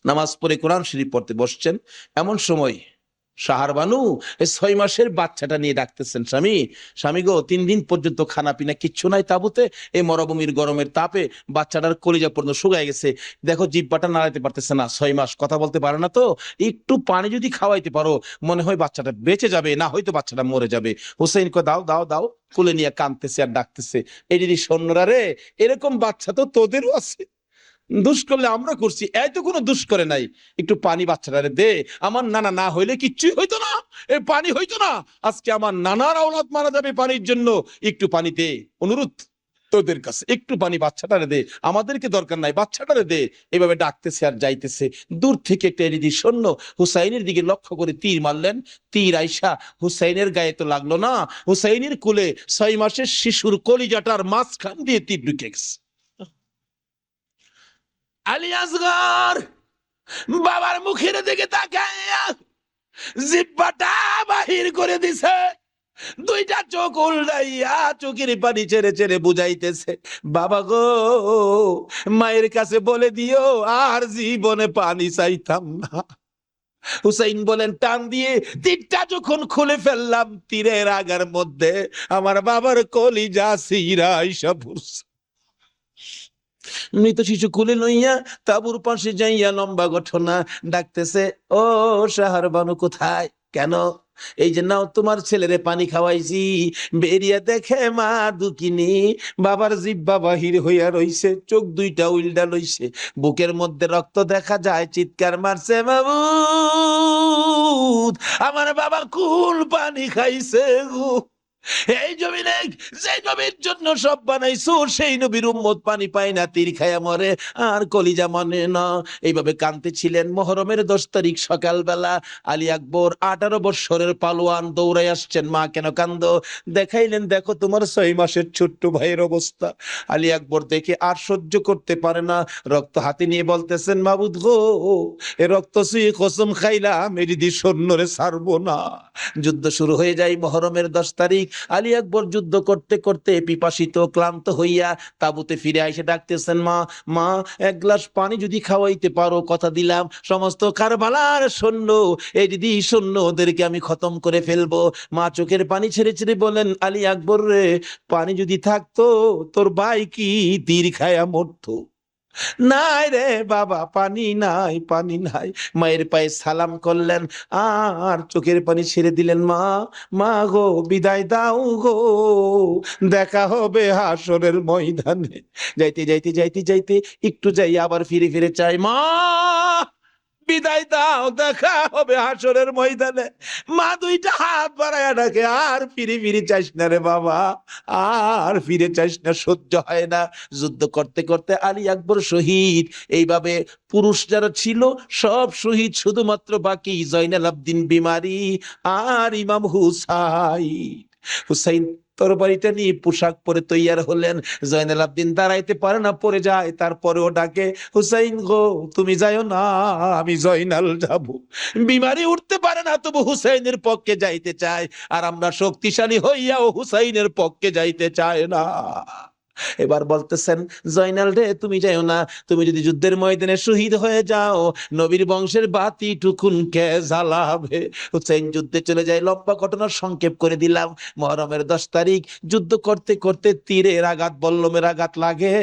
নামাজ পড়ে কোরআন শরীফ পড়তে বসছেন, এমন সময় শাহরবানু এই 6 মাসের বাচ্চাটা নিয়ে ডাকতেছেন, স্বামী, স্বামী গো, 3 দিন পর্যন্ত খানা পিনা কিচ্ছু নাই তাবুতে, এই মরুভূমির গরমের তাপে বাচ্চাটার কলিজা পর্যন্ত শুকায় গেছে, দেখো জিহ্বাটা নাড়াইতে পারতেছে না, 6 মাস কথা বলতে পারে না, তো একটু পানি যদি খাওয়াইতে পারো মনে হয় বাচ্চাটা বেঁচে যাবে, না হয়তো বাচ্চাটা মরে যাবে। হুসাইন কো দাও দাও দাও, কোলে নিয়ে কাঁদতেছে আর ডাকতেছে, এই যদি সৈন্যরা রে, এরকম বাচ্চা তো তোদেরও আছে, দুষ করলে আমরা করছি, এই তো কোনো দুষ করে নাই, একটু পানি বাচ্চাটারে দে, আমার নানা না হইলে কিচ্ছুই হইতো না, এই পানি হইতো না, আজকে আমার নানার আওলাদ মারা যাবে পানির জন্য, একটু পানি দে, অনুরোধ তোদের কাছে, একটু পানি বাচ্চাটারে দে, আমাদেরকে দরকার নাই, বাচ্চাটারে দে। এভাবে ডাকতেছে আর যাইতেছে, দূর থেকে একটা এলইডি সৈন্য হুসাইনের দিকে লক্ষ্য করে তীর মারলেন, তীর আইসা হুসাইনের গায়ে তো লাগলো না, হুসাইনের কোলে 6 মাসের শিশুর কলিজাটার মাঝখান দিয়ে তীর ঢুকে গেছে। আলী আসগর বাবার মুখের দিকে তাকাইয়া জিহ্বাটা বাহির করে দিছে, 2টা চোখ উল্টাইয়া চোখের পানি ছেড়ে ছেড়ে বুঝাইতেছে, বাবা গো, মায়ের কাছে বলে দিও আর জীবনে পানি চাইতাম না। হুসাইন বলেন, টান দিয়ে তীরটা যখন খুলে ফেললাম, তীরের আগার মধ্যে আমার বাবার কলিজা সিরা আইসা পড়ছে। মৃত শিশু কুলে লইয়া তাবুর পাশে যাইয়া লম্বা ঘটনা ডাকতেছে, ও শাহরবানু কোথায়? কেন? এই যে নাও তোমার ছেলেরে পানি খাওয়াইছি, বেরিয়ে দেখে মা দুকিনি বাবার জিহ্বা বাহির হইয়া রইছে, চোখ 2টা উল্টা লইছে, বুকের মধ্যে রক্ত দেখা যায়, চিৎকার মারছে, মাবুদ আমার বাবা কুল পানি খাইছে গো। এই জমিনে যে নবীর জন্য সব বানাইছো, সেই নবীর উম্মত পানি পায় না, তীর খায়া মরে আর কলিজা মানে না। এইভাবে কাঁদতেছিলেন। মহরমের 10 তারিখ সকালবেলা আলী আকবর 18 বৎসরের পালোয়ান দৌড়াই আসছেন, মা কেন কান্দ? দেখাইলেন, দেখো তোমার 6 মাসের ছোট্ট ভাইয়ের অবস্থা। আলী আকবর দেখে আর সহ্য করতে পারে না, রক্ত হাতে নিয়ে বলতেছেন, মাবুদ গো, এ রক্ত ছুঁয়ে কসম খাইলাম এ যদি সৈন্যরে ছাড়বো না। যুদ্ধ শুরু হয়ে যায় মহরমের 10 তারিখ। আলী আকবর যুদ্ধ করতে করতে পিপাসিত ক্লান্ত হইয়া তাবুতে ফিরে এসে ডাকতেছেন, মা, মা, এক গ্লাস পানি যদি খাওয়াইতে পারো, কথা দিলাম সমস্ত কারবালার সৈন্য, এই যদি সৈন্য ওদেরকে আমি খতম করে ফেলবো। মা চোখের পানি ছেড়ে ছেড়ে বলেন, আলী আকবর রে, পানি যদি থাকতো তোর ভাই কি তীর খায়া মরতো? নাই রে বাবা, পানি নাই, পানি নাই। মায়ের পায়ে সালাম করলেন আর চোখের পানি ছেড়ে দিলেন, মা, মা গো, বিদায় দাও গো, দেখা হবে হাসরের ময়দানে। যাইতে যাইতে যাইতে যাইতে একটু যাই আবার ফিরে ফিরে চাই, মা, বিদায় দাও, দেখা হবে হাসরের ময়দানে। মা দুইটা হাত বাড়ায়া ডাকে, আর ফিরে ফিরে চাইস না রে বাবা, আর ফিরে চাইস না, সহ্য হয় না। যুদ্ধ করতে করতে আলী আকবর শহীদ। এইভাবে পুরুষ যারা ছিল সব শহীদ, শুধুমাত্র বাকি জয়নাল আবদিন বিমারি আর ইমাম হুসাইন। হুসাইন তরবারিটা নিয়ে পোশাক পরে তৈয়ার হলেন। জয়নাল আবদিন দাঁড়াইতে পারে না, পড়ে যায়। তারপরেও ডাকে, হুসাইন গো তুমি যাইও না, আমি জয়নাল যাব। বিমারি উঠতে পারে না, তবু হুসাইনের পক্ষে যাইতে চায়। আর আমরা শক্তিশালী হইয়াও হুসাইনের পক্ষে যাইতে চায় না। এবার বলতেছেন, জয়নাল রে তুমি যাইও না, তুমি যদি যুদ্ধের ময়দানে শহীদ হয়ে যাও, নবীর বংশের বাতি টুকুন কে জ্বালাবে। হুসাইন যুদ্ধে চলে যায়। লম্বা ঘটনার সংক্ষেপ করে দিলাম। মুহররমের 10 তারিখ যুদ্ধ করতে করতে তীরের আঘাত, বল্লমের আঘাত লাগে,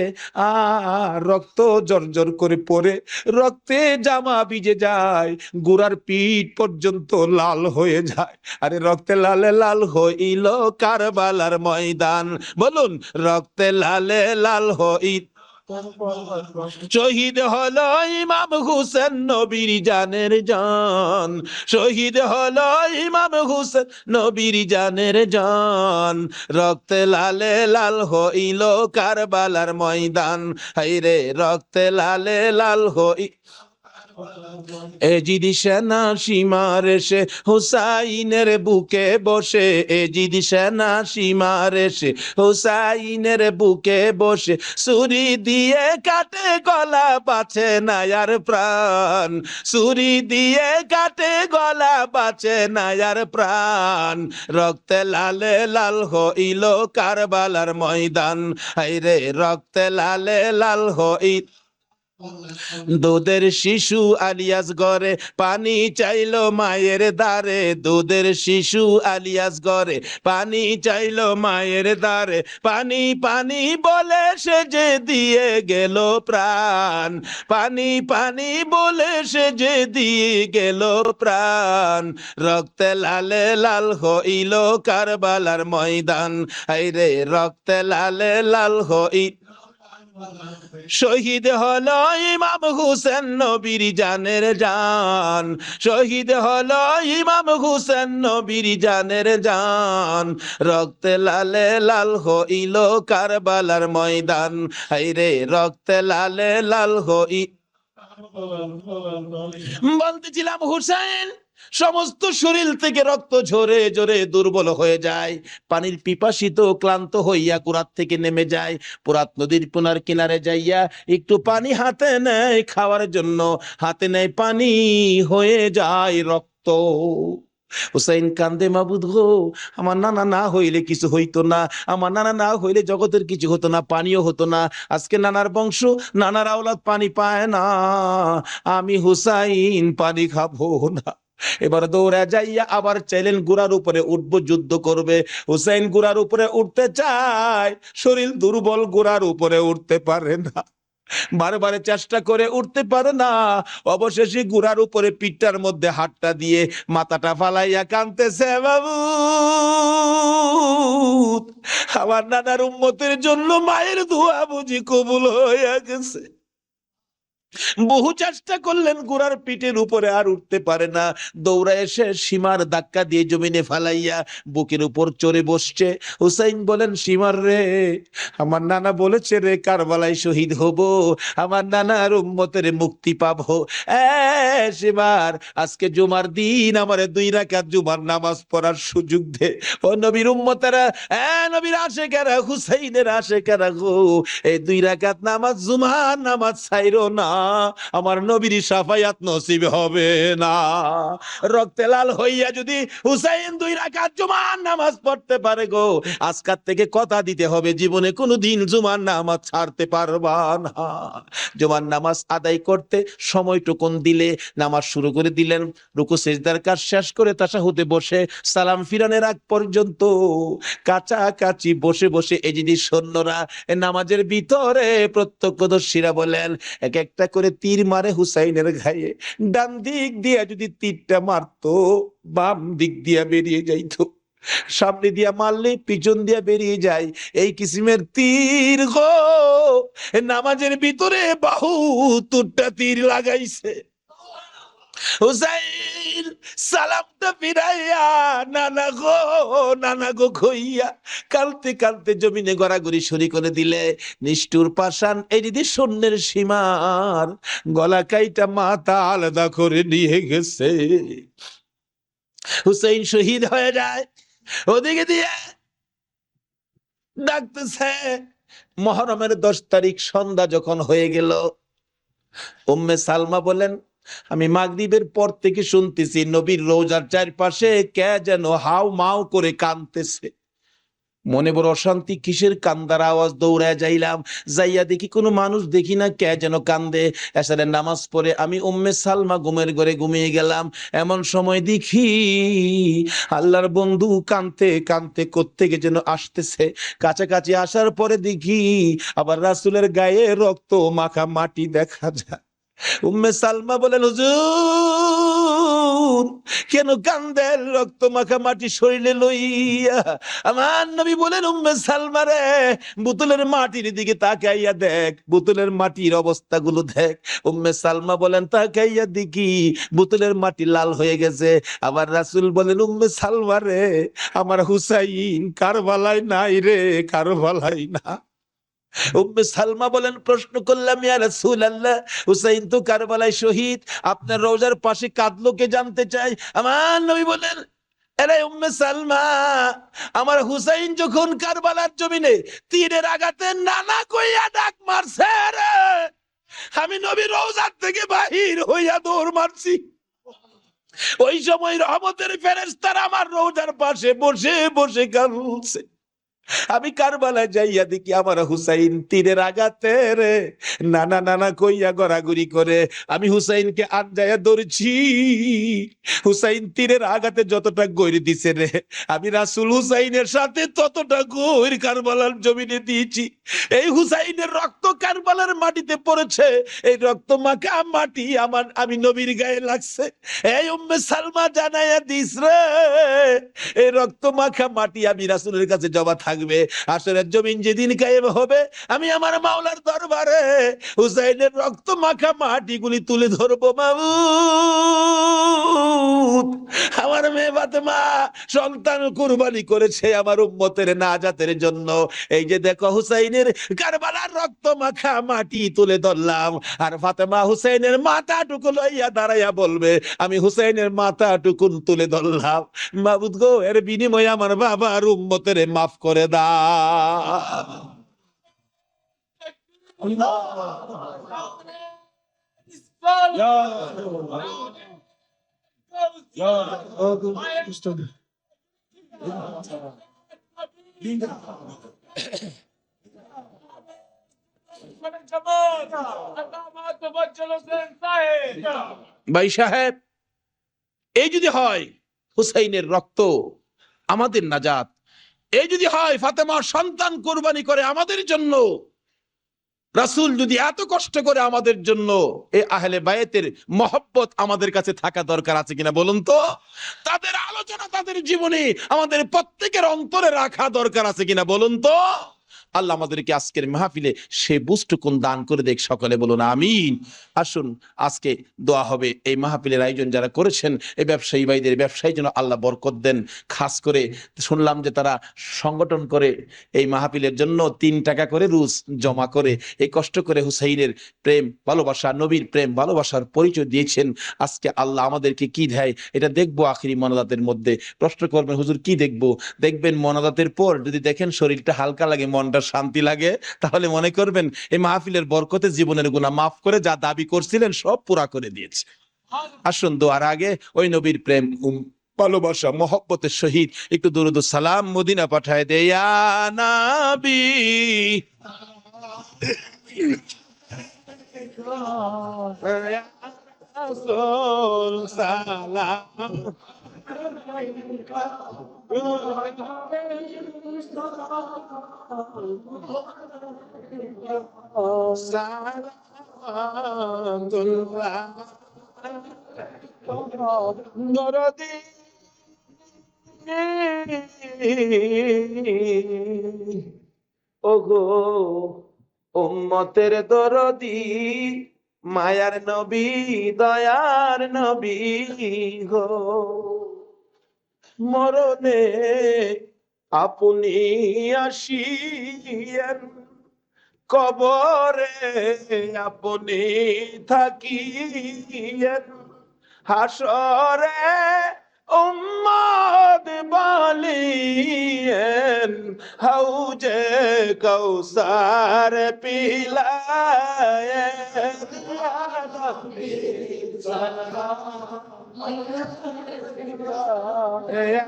আর রক্ত জর্জর করে পড়ে, রক্তে জামা ভিজে যায়, গোড়ার পিঠ পর্যন্ত লাল হয়ে যায়। আরে রক্তে লালে লাল হইল কারবালার ময়দান, বলুন রক্তে লালে লাল হই শহীদ হলো ইমাম হুসেন নবীর জানের জান, শহীদ হলো ইমাম হুসেন নবীর জানের জান, রক্তে লালে লাল হইল কারবালার ময়দান, হায়রে রক্তে লালে লাল হই। এজিদ সেনা সীমার এসে হুসাইনের বুকে বসে, এজিদ সেনা সীমার এসে হুসাইনের বুকে বসে, ছুরি দিয়ে কাটে গলা, বাঁচে না আর প্রাণ, ছুরি দিয়ে কাটে গলা, বাঁচে না আর প্রাণ, রক্তে লালে লাল হইল কারবালার ময়দান, হায়রে রক্তে লালে লাল হইল। দুধের শিশু আলিয়াস গরে পানি চাইলো মায়ের দ্বারে, দুধের শিশু আলিয়াস গরে পানি চাইলো মায়ের দ্বারে, পানি পানি বলে সে যে দিয়ে গেল প্রাণ, পানি পানি বলে সে যে দিয়ে গেল প্রাণ, রক্তে লালে লাল হইল কারবালার ময়দান, হায়রে রক্তে লালে লাল হইল। শহীদ হলো ইমাম হুসেন নবীর জানের জান, শহীদ হলো ইমাম হুসেন নবীর জানের জান, রক্তে লালে লাল হইল কারবালার ময়দান, হায়রে রক্তে লালে লাল হই। বলতেছিলাম হুসেন সমস্ত শরীর থেকে রক্ত ঝরে ঝরে দুর্বল হয়ে যায়, পানির পিপাসিত ক্লান্ত হইয়া কুরাত থেকে নেমে যায়, পুরাত নদীর পুনার কিনারে যাইয়া একটু পানি হাতে নেয় খাওয়ার জন্য, হাতে নেয় পানি, হয়ে যায় রক্ত। হুসাইন কান্দে, মাবুদ গো আমার নানা না হইলে কিছু হইতো না, আমার নানা না হইলে জগতের কিছু হতো না, পানিও হতো না, আজকে নানার বংশ নানার আওলাদ পানি পায় না, আমি হুসাইন পানি খাবো না। এবার দৌড়ে যাইয়া আবার চাইলেন ঘোড়ার উপরে উঠবো, যুদ্ধ করবে। হুসাইন ঘোড়ার উপরে উঠতে চায়, শরীর দুর্বল, ঘোড়ার উপরে উঠতে পারে না, বারবার চেষ্টা করে উঠতে পারে না, অবশেষে ঘোড়ার উপরে পিঠটার মধ্যে হাতটা দিয়ে মাথাটা ফালাইয়া কাঁদতেছে, বাবু আমার নানার উম্মতের জন্য মায়ের দোয়া বুঝি কবুল হইয়া গেছে। বহু চেষ্টা করলেন, ঘোড়ার পিঠের উপরে আর উঠতে পারে না, দৌড়া এসে সীমার ধাক্কা দিয়ে জমিনে ফালাইয়া বুকের উপর চড়ে বসছে। হুসাইন বলেন, সীমার রে আমার নানা বলেছে রে কারবালায় শহীদ হব, আমার নানার উম্মতের মুক্তি পাবো, সীমার আজকে জুমার দিন আমার 2 রাকাত জুমার নামাজ পড়ার সুযোগ দে। ও নবীর উম্মতেরা, নবীর আশেকেরা, হুসাইনের আশেকেরা গো, এই 2 রাকাত নামাজ জুমার নামাজ ছাইরো না, আমার নবীর শাফায়াত নসিব হবে না। রক্তে লাল হইয়া যদি হুসাইন 2 রাকাত জুমার নামাজ পড়তে পারে গো, আজকাল থেকে কথা দিতে হবে জীবনে কোনোদিন জুমার নামাজ ছাড়তে পারবা না। জুমার নামাজ আদায় করতে সময়টুকুন দিলে নামাজ শুরু করে দিলেন, রুকু সিজদার কাজ শেষ করে তাশাহুদে বসে সালাম ফিরানের আগ পর্যন্ত কাছাকাছি বসে বসে এজিদি সৈন্যরা নামাজের ভিতরে প্রত্যক্ষদর্শীরা বলেন এক একটা করে তীর মারে হুসাইনের গায়ে, ডান দিক দিয়ে যদি তীরটা মারতো বাম দিক দিয়ে বেরিয়ে যাইতো, সামনে দিয়া মারলে পিছন দিয়া বেরিয়ে যায়, এই কিসিমের তীর গো নামাজের ভিতরে 72টা তীর লাগাইছে। হুসাইন সালামটা ফিরাইয়া নানা গো কইয়া কালতে কালতে জমিনে গড়াগড়ি শুরু করে দিলে। নিষ্ঠুর পাষাণ এই দিদি শূন্যের সীমার গলা কাইটা মাথা আলাদা করে নিয়ে গেছে। হুসাইন শহীদ হয়ে যায়। ওদিকে দিয়ে ডাকতেছে। মহরমের 10 তারিখ সন্ধ্যা যখন হয়ে গেল, উম্মে সালমা বলেন, আমি মাগরিবের পর থেকে শুনতেছি নবীর রওজার চারপাশে কে যেন হাউ মাউ করে কাঁদতেছে। মনে বড় অশান্তি, কিসের কান্দার আওয়াজ? দৌড়ায় যাইলাম, যাইয়া দেখি কোনো মানুষ দেখি না, কে যেন কান্দে। এসারের নামাজ পড়ে আমি উম্মে সালমা ঘুমের ঘরে ঘুমিয়ে গেলাম। এমন সময় দেখি আল্লাহর বন্ধু কাঁদতে কাঁদতে কোত্থেকে যেন আসতেছে। কাছাকাছি আসার পরে দেখি আবার রাসূলের গায়ে রক্ত মাখা মাটি দেখা যায়। উম্মে সালমা বলেন, হুজুর কেন কান্দেন রক্ত মাখা মাটি শরীরে লইয়া? আমার নবী বলেন, উম্মে সালমা রে, বোতলের মাটির দিকে তাকাইয়া দেখ, বোতলের মাটির অবস্থাগুলো দেখ। উম্মে সালমা বলেন, তাকাইয়া দেখি বোতলের মাটি লাল হয়ে গেছে। আবার রাসূল বলেন, উম্মে সালমা রে, আমার হুসাইন কারবালায় নাই রে, কারবালায় না। উম্মে সালমা বলেন, প্রশ্ন করলাম, ইয়া রাসূলুল্লাহ, হুসাইন তো কারবালায় শহীদ, আপনার রওজার পাশে কাঁদলো কে জানতে চাই। আমার নবী বলেন, আরে উম্মে সালমা, আমার হুসাইন যখন কারবালার জমিনে তীরের আঘাতে নানা কইয়া ডাক মারছে রে, আমি নবী রওজার থেকে বাহির হইয়া দৌড় মারছি। ওই সময় রহমতের ফেরেশতারা আমার রওজার পাশে বসে বসে কাঁদছে। আমি কারবালায় যাইয়া দেখি আমার হুসাইন তীরের আঘাতে রে নানা নানা কইয়া গড়াগড়ি করে। আমি হুসাইনকে আনজাইয়া ধরছি। হুসাইন তীরের আঘাতে যতটা গৈর দিছে রে, আমি রাসূল হুসাইনের সাথে ততটা গৈর কারবালার জমিনে দিয়েছি। এই হুসাইনের রক্ত কারবালার মাটিতে পড়েছে, এই রক্ত মাখা মাটি আমি নবীর গায়ে লাগছে। এই উম্মে সালমা জানাইয়া দিস রে, এই রক্ত মাখা মাটি আমি রাসূলের কাছে জমা থাকবে। আসরের জমিন যেদিন কায়েম হবে, আমি আমার মাওলার দরবারে হুসাইনের রক্ত মাখা মাটিগুলি তুলে ধরবো। মাবুদ, আমার মেয়ে ফাতেমা সন্তান কুরবানি করেছে আমার উম্মতের নাজাতের জন্য। এই যে দেখো হুসাইনের কারবালার রক্ত মাখা মাটি তুলে ধরলাম। আর ফাতেমা হুসাইনের মাথাটুকু লইয়া দাঁড়াইয়া বলবে, আমি হুসাইনের মাথাটুকুন তুলে ধরলাম। মাবুদ গো, এর বিনিময়ে আমার বাবার উম্মতের মাফ করে দাও। ভাই সাহেব, এই যদি হয় হুসাইনের রক্ত আমাদের নাজাত, এই যদি হয় ফাতেমার সন্তান কোরবানি করে আমাদের জন্য, রাসূল যদি এত কষ্ট করে আমাদের জন্য, এই আহলে বায়েতের মহব্বত আমাদের কাছে থাকা দরকার আছে কিনা বলুন তো? তাদের আলোচনা তাদের জীবনে আমাদের প্রত্যেকের অন্তরে রাখা দরকার আছে কিনা বলুন তো? আল্লাহ আমাদেরকে আজকের মাহফিলে সে বুঝটুকুন দান করে দেখ, সকলে বলুন আমিন। আসুন আজকে দোয়া হবে। এই মাহফিলের আয়োজন যারা করেছেন, এই ব্যবসায়ী ভাইদের ব্যবসায়ী যেন আল্লাহ বরকত দেন। খাস করে শুনলাম যে তারা সংগঠন করে এই মাহফিলের জন্য 3 টাকা করে রুজ জমা করে এই কষ্ট করে হুসাইনের প্রেম ভালোবাসা, নবীর প্রেম ভালোবাসার পরিচয় দিয়েছেন। আজকে আল্লাহ আমাদেরকে কি দেয় এটা দেখবো আখিরি মোনাজাতের মধ্যে। প্রশ্ন করবেন, হুজুর কি দেখবো? দেখবেন মোনাজাতের পর যদি দেখেন শরীরটা হালকা লাগে, মনটা শান্তি লাগে, তাহলে মনে করবেন এই মাহফিলের বরকতে জীবনের গুনাহ মাফ করে যা দাবি করছিলেন সব পুরা করে দিয়েছে। আসুন দোয়ার আগে ওই নবীর প্রেম ভালোবাসা মহব্বতের সহিত একটু দুরুদ ও সালাম মদিনা পাঠায় দে ইয়া নবী। রাসূল সালাম। সালাতুল্লাহ দরদি ওগো উম্মতের দরদি, মায়ার নবী দয়ার নবী গো, মরণে আপনি আসিয়েন, কবরে আপনি থাকিয়েন, হাসরে উম্মত বলিয়েন, হাউজে কৌসার পিলায়েন। ইয়া নবী সালাম, ইয়া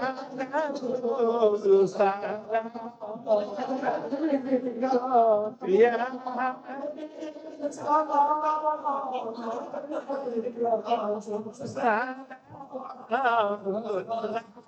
রাসূল সালাম, ইয়া হাবিব সালাম।